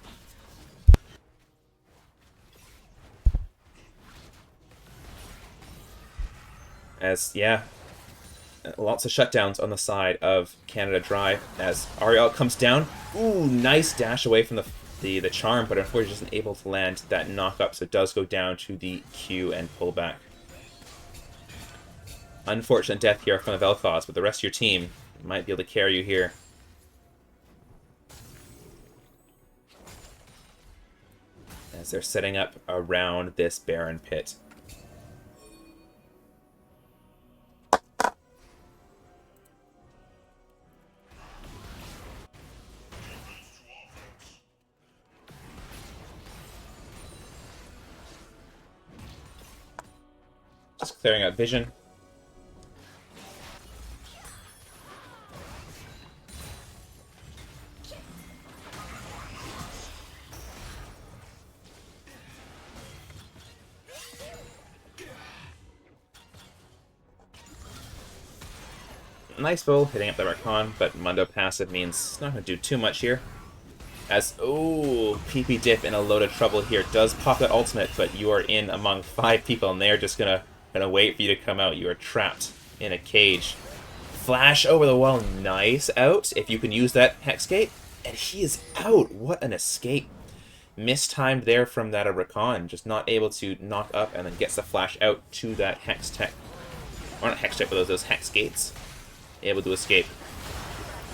As yeah, lots of shutdowns on the side of Canada Dry as Ariel comes down. Ooh, nice dash away from the charm, but unfortunately isn't able to land that knock up, so it does go down to the Q and pull back. Unfortunate death here from the Vel'Koz, but the rest of your team might be able to carry you here. As they're setting up around this Baron pit. Just clearing out vision. Nice bull hitting up the Rakan, but Mundo passive means it's not going to do too much here. As, oh, PP Dip in a load of trouble here. Does pop that ultimate, but you are in among 5 people, and they're just gonna wait for you to come out. You are trapped in a cage. Flash over the wall, nice out. If you can use that Hex Gate, and he is out. What an escape. Mistimed there from that Rakan, just not able to knock up, and then gets the flash out to that Hex Tech. Or not Hex Tech, but those Hex Gates. Able to escape.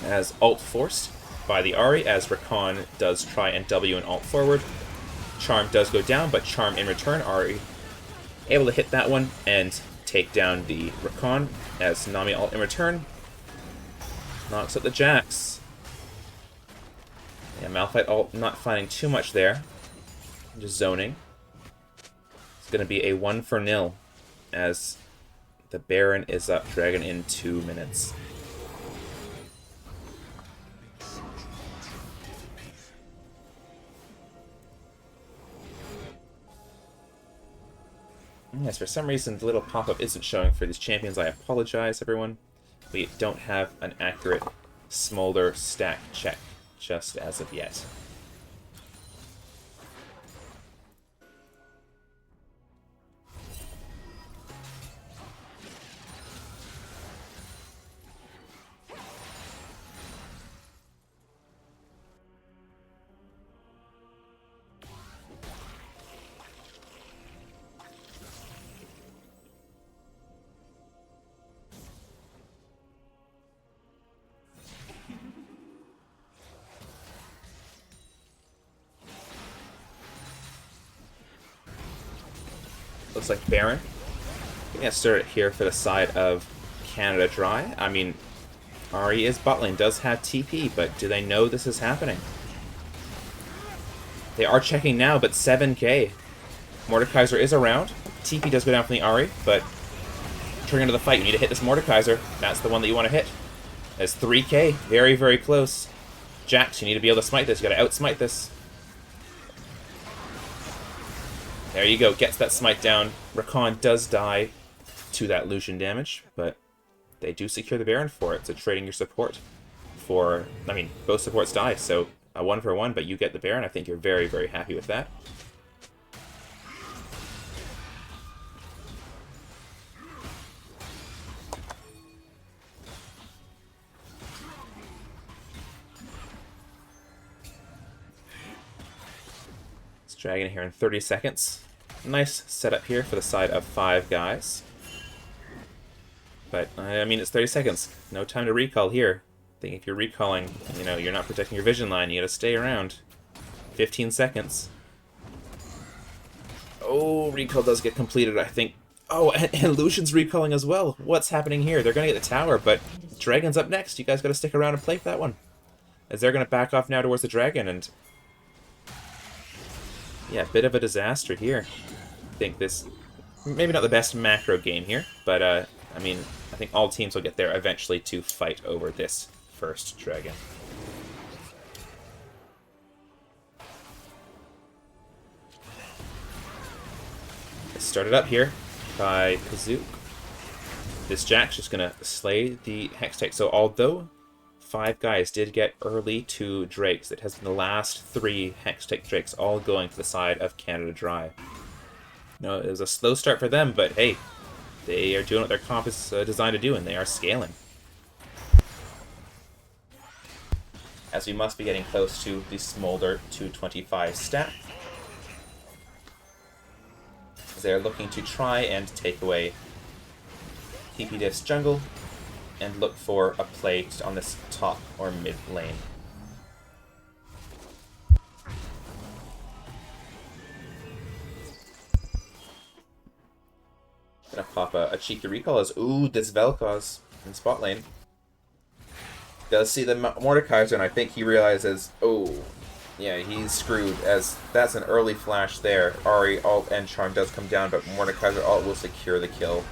As ult forced by the Ahri, as Rakan does try and W and ult forward. Charm does go down, but Charm in return, Ahri able to hit that one and take down the Rakan, as Nami ult in return knocks out the Jax. Yeah, Malphite ult not finding too much there. Just zoning. It's going to be a 1-0 as the Baron is up, Dragon in 2 minutes. Yes, for some reason the little pop-up isn't showing for these champions. I apologize, everyone. We don't have an accurate Smolder stack check just as of yet. Looks like Baron. Gonna start it here for the side of Canada Dry. I mean, Ahri is bot lane, does have TP, but do they know this is happening? They are checking now, but 7k. Mordekaiser is around. TP does go down from the Ahri, but turning into the fight, you need to hit this Mordekaiser. That's the one that you want to hit. That's 3k. Very, very close. Jax, you need to be able to smite this. You gotta outsmite this. There you go, gets that smite down. Rakan does die to that Lucian damage, but they do secure the Baron for it, so trading your support for... I mean, both supports die, so a 1-for-1, but you get the Baron. I think you're very, very happy with that. It's Dragon here in 30 seconds. Nice setup here for the side of 5 guys. But, I mean, it's 30 seconds. No time to recall here. I think if you're recalling, you know, you're not protecting your vision line. You gotta stay around. 15 seconds. Oh, recall does get completed. I think Oh, and Lucian's recalling as well. What's happening here? They're going to get the tower, but Dragon's up next. You guys got to stick around and play for that one. As they're going to back off now towards the Dragon, and... yeah, bit of a disaster here. I think this... maybe not the best macro game here, but, I mean, I think all teams will get there eventually to fight over this first Dragon. It started up here by Kazook. This Jack's just going to slay the Hextech. So although 5 guys did get early 2 Drakes, it has been the last 3 Hextech Drakes all going to the side of Canada Dry. No, it was a slow start for them, but hey, they are doing what their comp is designed to do, and they are scaling. As we must be getting close to the Smolder 225 stat. They're looking to try and take away TP Diff's jungle and look for a play on this top or mid lane. Gonna pop a cheeky recall as, ooh, this Vel'Koz in spot lane. Does see the Mordekaiser, and I think he realizes, oh, yeah, he's screwed, as that's an early flash there. Ahri ult and charm does come down, but Mordekaiser ult will secure the kill.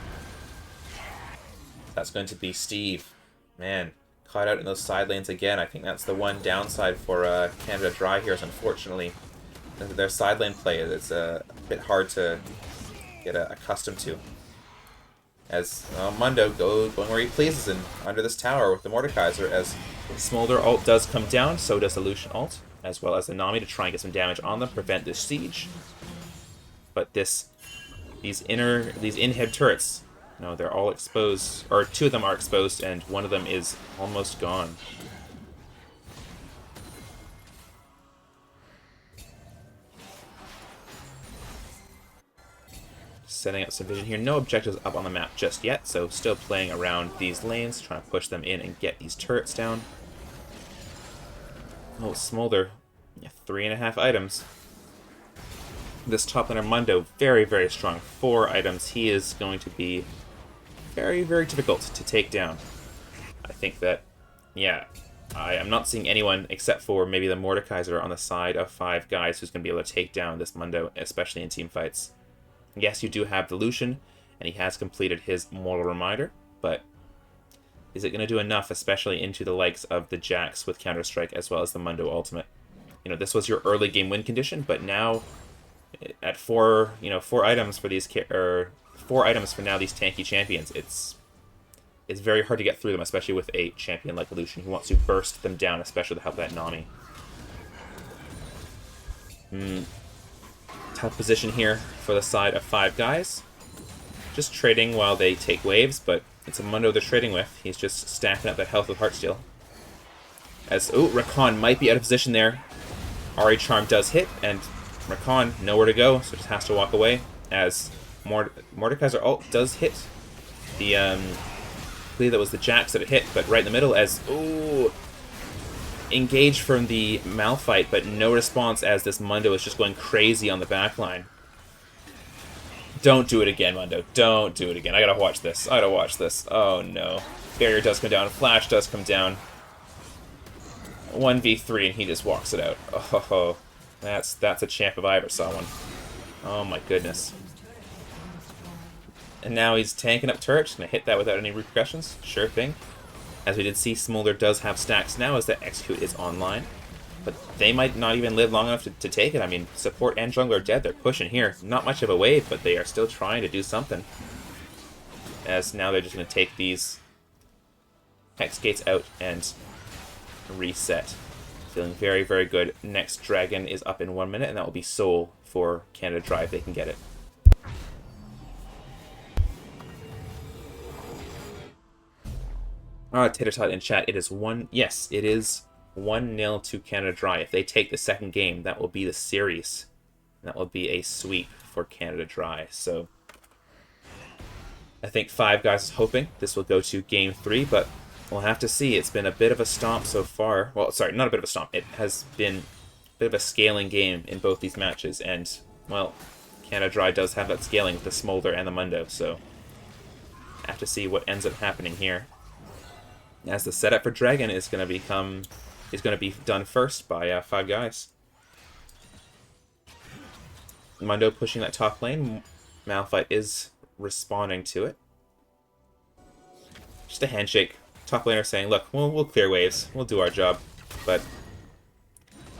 That's going to be Steve. Man, caught out in those side lanes again. I think that's the one downside for Canada Dry here, is unfortunately their side lane play is a bit hard to get accustomed to. As Mundo going where he pleases and under this tower with the Mordekaiser, as Smolder ult does come down, so does the Lucian ult, as well as the Nami to try and get some damage on them, prevent this siege. But these inhib turrets, no, they're all exposed, or 2 of them are exposed, and 1 of them is almost gone. Setting up some vision here. No objectives up on the map just yet, so still playing around these lanes, trying to push them in and get these turrets down. Oh, Smolder. Yeah, 3.5 items. This top laner Mundo, very, very strong. 4 items. He is going to be very, very difficult to take down. I think that, yeah, I am not seeing anyone except for maybe the Mordekaiser on the side of 5 guys who's going to be able to take down this Mundo, especially in team fights. Yes, you do have the Lucian, and he has completed his Mortal Reminder, but is it going to do enough, especially into the likes of the Jax with Counter-Strike as well as the Mundo Ultimate? You know, this was your early game win condition, but now at 4 items for these 4 items for now these tanky champions, it's very hard to get through them, especially with a champion like Lucian who wants to burst them down, especially to help that Nami. Tough position here for the side of 5 guys. Just trading while they take waves, but it's a Mundo they're trading with. He's just stacking up that health with Heartsteel. As, oh, Rakan might be out of position there. Ahri Charm does hit, and Rakan nowhere to go, so just has to walk away. As Mordekaiser ult does hit the, I believe that was the Jax that it hit, but right in the middle as, ooh, engaged from the Malphite, but no response as this Mundo is just going crazy on the backline. Don't do it again, Mundo. Don't do it again. I gotta watch this. I gotta watch this. Oh no. Barrier does come down. Flash does come down. 1v3 and he just walks it out. Oh, that's a champ if I ever saw one. Oh my goodness. And now he's tanking up turrets. Gonna hit that without any repercussions. Sure thing. As we did see, Smolder does have stacks now as the Execute is online. But they might not even live long enough to take it. I mean, support and jungler are dead. They're pushing here. Not much of a wave, but they are still trying to do something. As now they're just going to take these Hex Gates out and reset. Feeling very, very good. Next Dragon is up in 1 minute, and that will be Soul for Canada Dry if they can get it. Tater Tot in chat, it is 1... Yes, it is 1-0 to Canada Dry. If they take the second game, that will be the series. That will be a sweep for Canada Dry. So, I think 5 guys is hoping this will go to Game 3, but we'll have to see. It's been a bit of a stomp so far. Well, sorry, not a bit of a stomp. It has been a bit of a scaling game in both these matches, and, well, Canada Dry does have that scaling with the Smolder and the Mundo, so have to see what ends up happening here. As the setup for Dragon is going to be done first by 5 guys. Mundo pushing that top lane. Malphite is responding to it. Just a handshake. Top laner saying, look, we'll clear waves. We'll do our job. But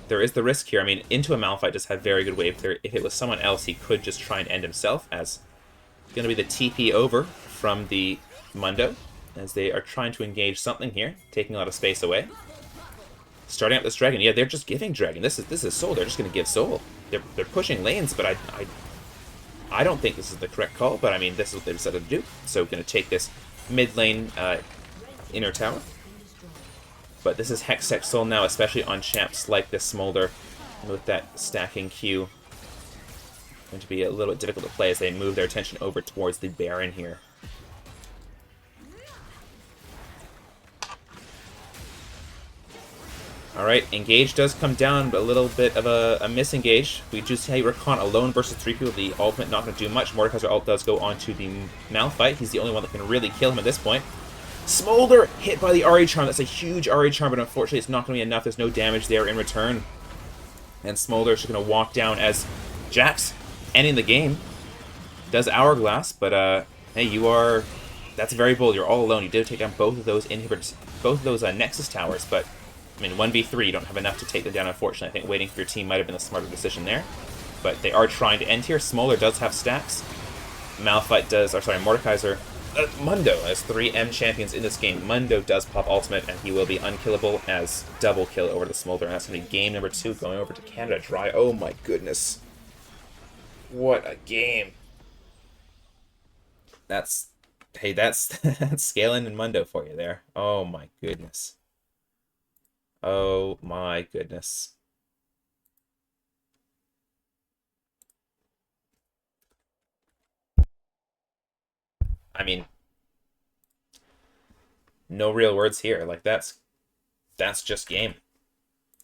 there is the risk here. I mean, Into a Malphite just had very good wave clear. If it was someone else, he could just try and end himself, as going to be the TP over from the Mundo, as they are trying to engage something here, taking a lot of space away. Starting up this Dragon. Yeah, they're just giving Dragon. This is Soul. They're just going to give Soul. They're pushing lanes, but I don't think this is the correct call, but I mean, this is what they decided to do. So going to take this mid lane inner tower. But this is Hextech Soul now, especially on champs like this Smolder, with that stacking Q. Going to be a little bit difficult to play as they move their attention over towards the Baron here. Alright, engage does come down, but a little bit of a misengage. We just see Rakan alone versus 3 people. The ultimate not going to do much. Mordekaiser ult does go onto the Malphite. He's the only one that can really kill him at this point. Smolder hit by the RE Charm. That's a huge RE Charm, but unfortunately it's not going to be enough. There's no damage there in return. And Smolder is just going to walk down as Jax ending the game. Does Hourglass, but hey, that's very bold. You're all alone. You did take down both of those inhibitors, both of those Nexus towers, but I mean, 1v3, you don't have enough to take them down, unfortunately. I think waiting for your team might have been the smarter decision there. But they are trying to end here. Smolder does have stacks. Mordekaiser. Mundo has 3 M champions in this game. Mundo does pop ultimate, and he will be unkillable as double kill over the Smolder. And that's going to be game number 2, going over to Canada Dry. Oh my goodness. What a game. That's Scaling and Mundo for you there. Oh my goodness. Oh my goodness. I mean, no real words here. Like, that's just game.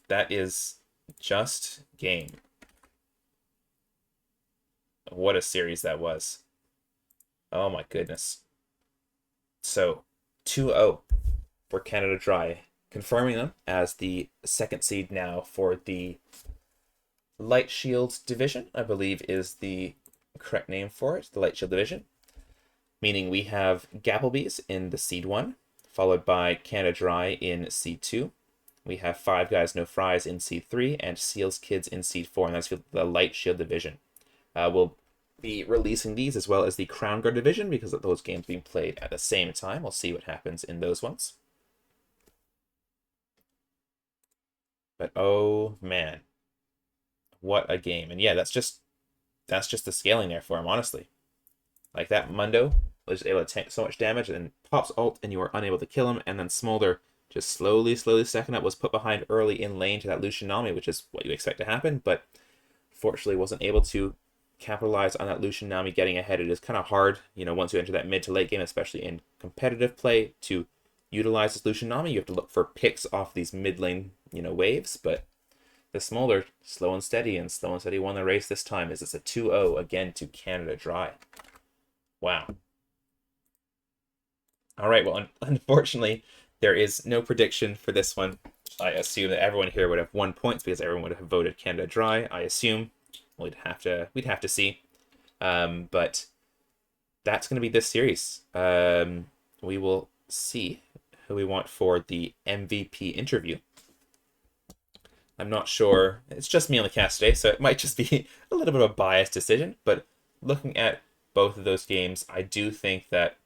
That is just game. What a series that was. Oh my goodness. So, 2-0 for Canada Dry, confirming them as the 2nd seed now for the Light Shield Division, I believe is the correct name for it, the Light Shield Division. Meaning we have Gapplebees in the Seed 1, followed by Canada Dry in Seed 2. We have 5 Guys No Fries in Seed 3, and Seals Kids in Seed 4, and that's for the Light Shield Division. We'll be releasing these as well as the Crown Guard Division, because of those games being played at the same time. We'll see what happens in those ones. But oh man, what a game. And yeah, that's just the scaling there for him, honestly. Like, that Mundo was able to tank so much damage, and then pops ult and you are unable to kill him, and then Smolder just slowly stacking up, was put behind early in lane to that Lucian Nami, which is what you expect to happen, but fortunately wasn't able to capitalize on that Lucian Nami getting ahead. It is kind of hard, once you enter that mid to late game, especially in competitive play, to utilize this Lucian Nami. You have to look for picks off these mid lane, waves, but the Smolder, slow and steady won the race this time, as it's a 2-0 again to Canada Dry. Wow. All right, well, unfortunately, there is no prediction for this one. I assume that everyone here would have 1 point because everyone would have voted Canada Dry. I assume we'd have to see, but that's going to be this series. We will see who we want for the MVP interview. I'm not sure. It's just me on the cast today, so it might just be a little bit of a biased decision. But looking at both of those games, I do think that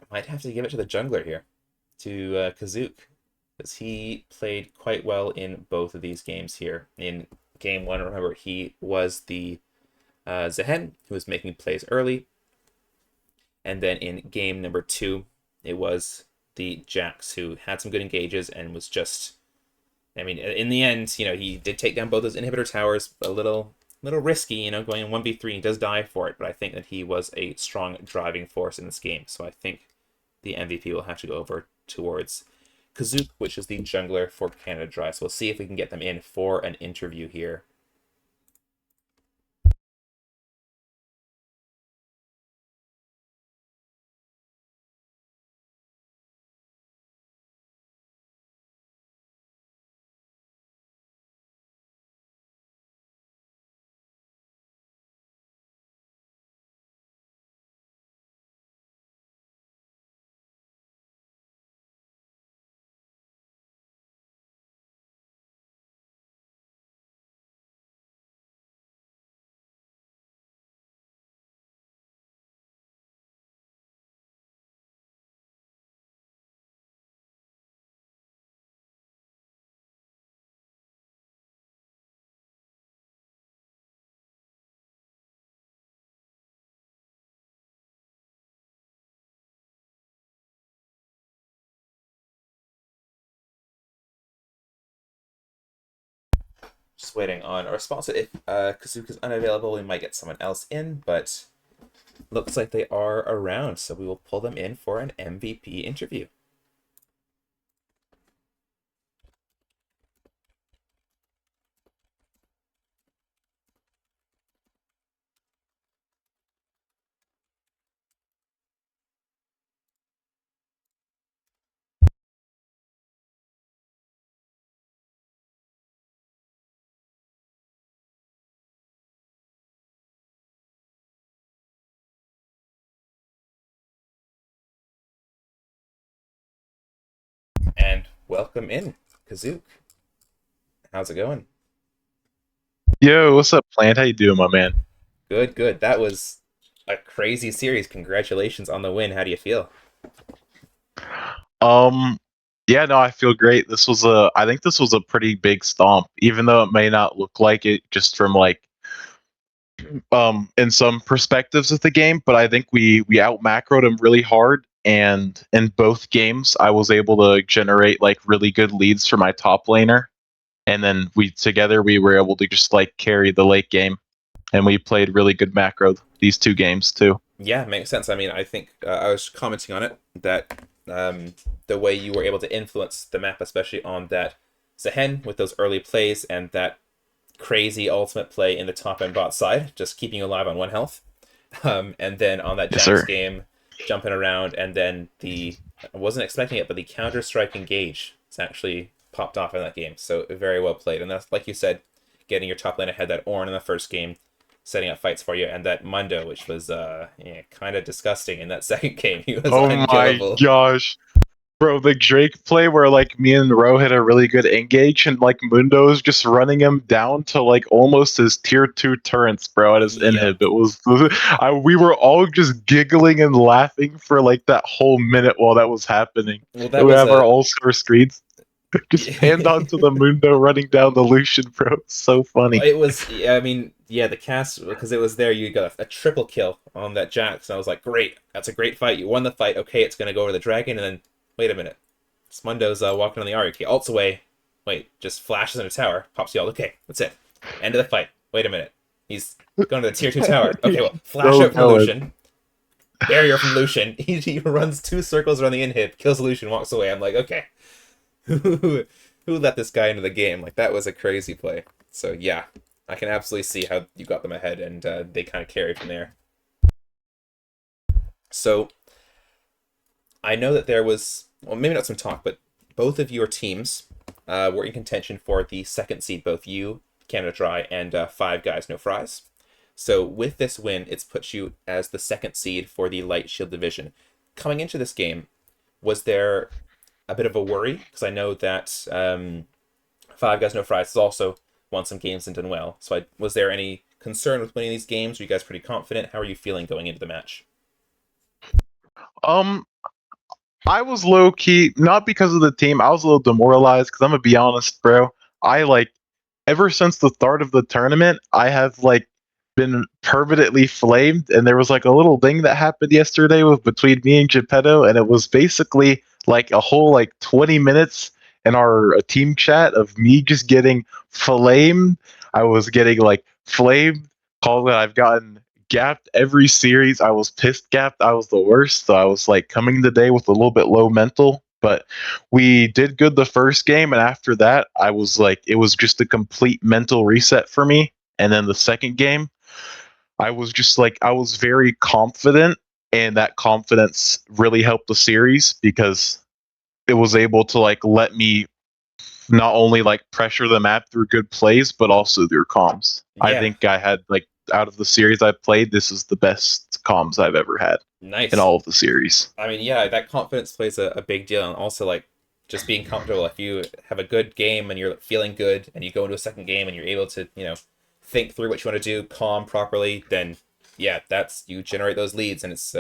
I might have to give it to the jungler here, to Kazook, because he played quite well in both of these games here. In game 1, remember, he was the Zehen, who was making plays early. And then in game number 2, it was the Jax, who had some good engages and was just... I mean, in the end, he did take down both those inhibitor towers, a little risky, going in 1v3. He does die for it, but I think that he was a strong driving force in this game. So I think the MVP will have to go over towards Kazook, which is the jungler for Canada Dry. So we'll see if we can get them in for an interview here. Just waiting on a response. If Kazuka's unavailable, we might get someone else in, but looks like they are around, so we will pull them in for an MVP interview. And welcome in, Kazook. How's it going? Yo, what's up, Plant? How you doing, my man? Good, good. That was a crazy series. Congratulations on the win. How do you feel? Um, yeah, no, I feel great. I think this was a pretty big stomp, even though it may not look like it just from like, in some perspectives of the game. But I think we out macroed them really hard, and in both games, I was able to generate like really good leads for my top laner, and then we were able to just like carry the late game, and we played really good macro these two games too. Yeah, makes sense. I mean, I think I was commenting on it that the way you were able to influence the map, especially on that Zehen with those early plays and that crazy ultimate play in the top end bot side, just keeping you alive on 1 health. And then on that Yes, Jax sir. game, jumping around, and then I wasn't expecting it, but the Counter Strike engage is actually popped off in that game. So very well played. And that's, like you said, getting your top lane ahead, that Ornn in the first game, setting up fights for you, and that Mundo, which was kind of disgusting in that second game. He was Oh my unkillable. gosh. Bro, the Drake play where like me and Ro had a really good engage and like Mundo's just running him down to like almost his tier 2 turrets, bro, at his Yep. inhib. We were all just giggling and laughing for like that whole minute while that was happening. Well, And that we was have our a all-star screens. Just panned onto the Mundo running down the Lucian, bro. It's so funny. it was, I mean, yeah, the cast, because it was there, you got a triple kill on that Jax, and I was like, great, that's a great fight. You won the fight. Okay, it's gonna go over the dragon, and then wait a minute, Mundo's walking on the Arya. He ults away. Wait, just flashes in a tower, pops the ult. Okay, that's it. End of the fight. Wait a minute, he's going to the tier 2 tower. Okay, well, flash So out from good. Lucian, barrier from Lucian. He runs 2 circles around the inhib, kills Lucian, walks away. I'm like, okay, who let this guy into the game? Like, that was a crazy play. So yeah, I can absolutely see how you got them ahead, and they kind of carried from there. So I know that there was, well, maybe not some talk, but both of your teams were in contention for the second seed, both you, Canada Dry, and Five Guys No Fries. So with this win, it's put you as the second seed for the Light Shield division. Coming into this game, was there a bit of a worry? Because I know that Five Guys No Fries has also won some games and done well. So was there any concern with winning these games? Were you guys pretty confident? How are you feeling going into the match? Um, I was low key, not because of the team. I was a little demoralized because I'm gonna be honest, bro. I like ever since the start of the tournament, I have like been permanently flamed, and there was like a little thing that happened yesterday with between me and Geppetto, and it was basically like a whole like 20 minutes in our team chat of me just getting flamed. I was getting like flamed, called that I've gotten gapped every series. I was pissed gapped. I was the worst. So I was like coming today with a little bit low mental, but we did good the first game, and after that I was like, it was just a complete mental reset for me. And then the second game, I was just like, I was very confident, and that confidence really helped the series because it was able to like let me not only like pressure the map through good plays, but also through comms. I Yeah, think I had like, out of the series I played, this is the best comms I've ever had in nice. all of the series. I mean, yeah, that confidence plays a big deal, and also like just being comfortable. If you have a good game and you're feeling good, and you go into a second game and you're able to, think through what you want to do, calm properly, then yeah, that's you generate those leads, and it's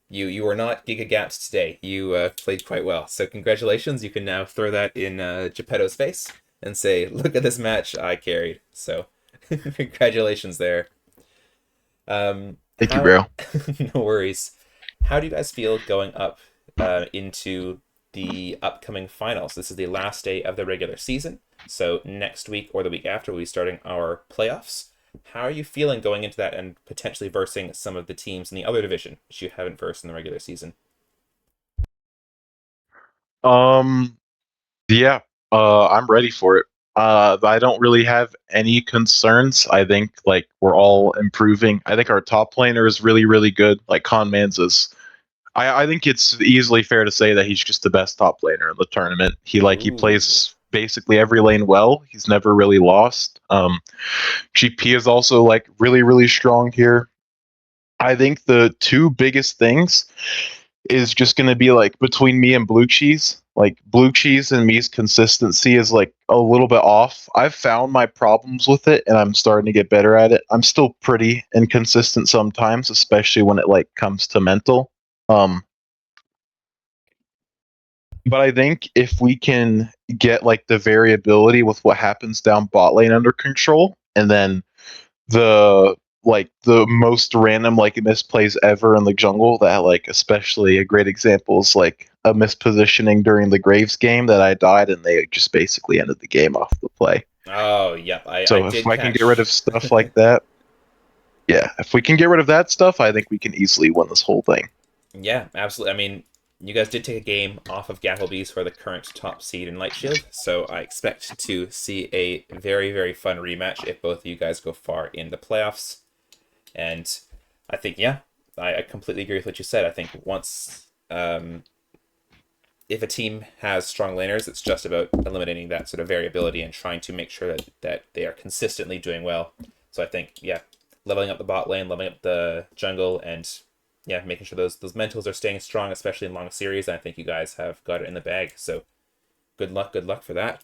you were not giga gapped today. You played quite well. So congratulations. You can now throw that in Geppetto's face and say, "Look at this match I carried." So congratulations there. Thank you, How? bro. No worries. How do you guys feel going up into the upcoming finals? This is the last day of the regular season. So next week or the week after, we'll be starting our playoffs. How are you feeling going into that and potentially versing some of the teams in the other division, which you haven't versed in the regular season? Yeah, I'm ready for it. I don't really have any concerns. I think like we're all improving. I think our top laner is really, really good. Like Con Man's I think it's easily fair to say that he's just the best top laner in the tournament. He Ooh. plays basically every lane well. He's never really lost. GP is also like really, really strong here. I think the two biggest things is just going to be like between me and Blue Cheese. Like Blue Cheese and me's consistency is like a little bit off. I've found my problems with it and I'm starting to get better at it. I'm still pretty inconsistent sometimes, especially when it like comes to mental. Um but I think if we can get like the variability with what happens down bot lane under control, and then the the most random like misplays ever in the jungle, that like especially a great example is like a mispositioning during the Graves game that I died and they just basically ended the game off the play. Oh, yep. I So if did I can get rid catch. of stuff like that, yeah, if we can get rid of that stuff, I think we can easily win this whole thing. Yeah, absolutely. I mean, you guys did take a game off of Gapplebees for the current top seed in Light Shield, so I expect to see a very, very fun rematch if both of you guys go far in the playoffs. And I think, yeah, I completely agree with what you said. I think once, if a team has strong laners, it's just about eliminating that sort of variability and trying to make sure that they are consistently doing well. So I think, yeah, leveling up the bot lane, leveling up the jungle, and yeah, making sure those mentals are staying strong, especially in long series. And I think you guys have got it in the bag. So good luck for that.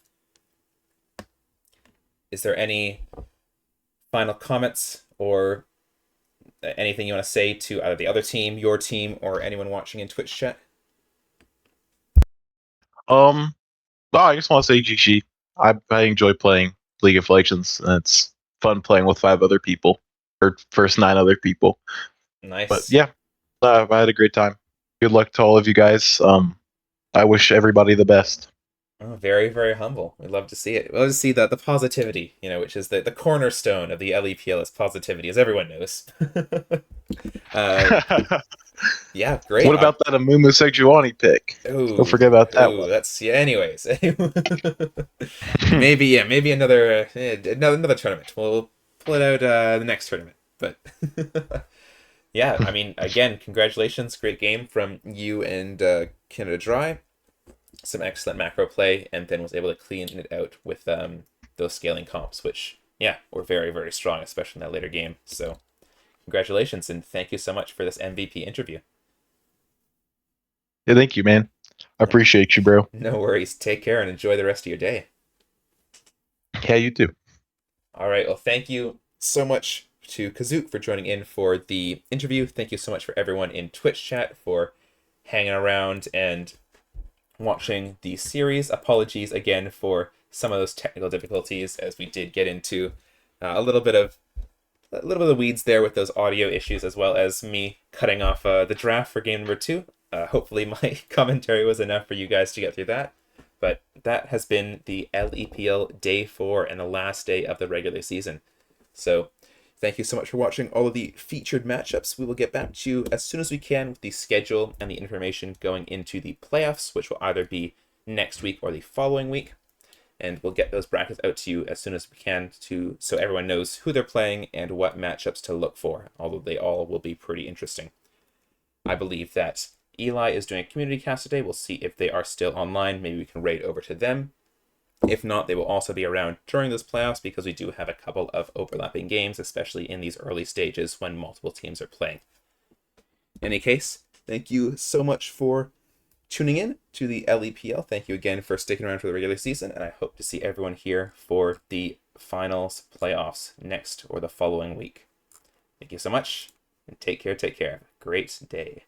Is there any final comments or anything you want to say to either the other team, your team, or anyone watching in Twitch chat? Um, oh, I just want to say GG. I enjoy playing League of Legends, and it's fun playing with 5 other people, or first 9 other people. But Nice. yeah, I had a great time. Good luck to all of you guys. I wish everybody the best. Oh, very, very humble. We love to see it. We love to see the positivity, which is the cornerstone of the LEPL is positivity, as everyone knows. uh, yeah, great. What about that Amumu Sejuani pick? Don't forget about that one. That's yeah. Anyways, maybe another tournament. We'll pull it out the next tournament. But yeah, I mean, again, congratulations, great game from you and Canada Dry. Some excellent macro play, and then was able to clean it out with those scaling comps, which yeah were very, very strong, especially in that later game. So congratulations, and thank you so much for this MVP interview. Yeah, thank you, man. I appreciate you, bro. No worries. Take care and enjoy the rest of your day. Yeah, you too. All right. Well, thank you so much to Kazook for joining in for the interview. Thank you so much for everyone in Twitch chat for hanging around and watching the series. Apologies again for some of those technical difficulties, as we did get into a little bit of the weeds there with those audio issues, as well as me cutting off the draft for game number 2. Hopefully my commentary was enough for you guys to get through that. But that has been the LEPL Day 4 and the last day of the regular season. So thank you so much for watching all of the featured matchups. We will get back to you as soon as we can with the schedule and the information going into the playoffs, which will either be next week or the following week. And we'll get those brackets out to you as soon as we can so everyone knows who they're playing and what matchups to look for, although they all will be pretty interesting. I believe that Eli is doing a community cast today. We'll see if they are still online. Maybe we can raid over to them. If not, they will also be around during those playoffs because we do have a couple of overlapping games, especially in these early stages when multiple teams are playing. In any case, thank you so much for tuning in to the LEPL. Thank you again for sticking around for the regular season, and I hope to see everyone here for the finals playoffs next or the following week. Thank you so much, and take care. Great day.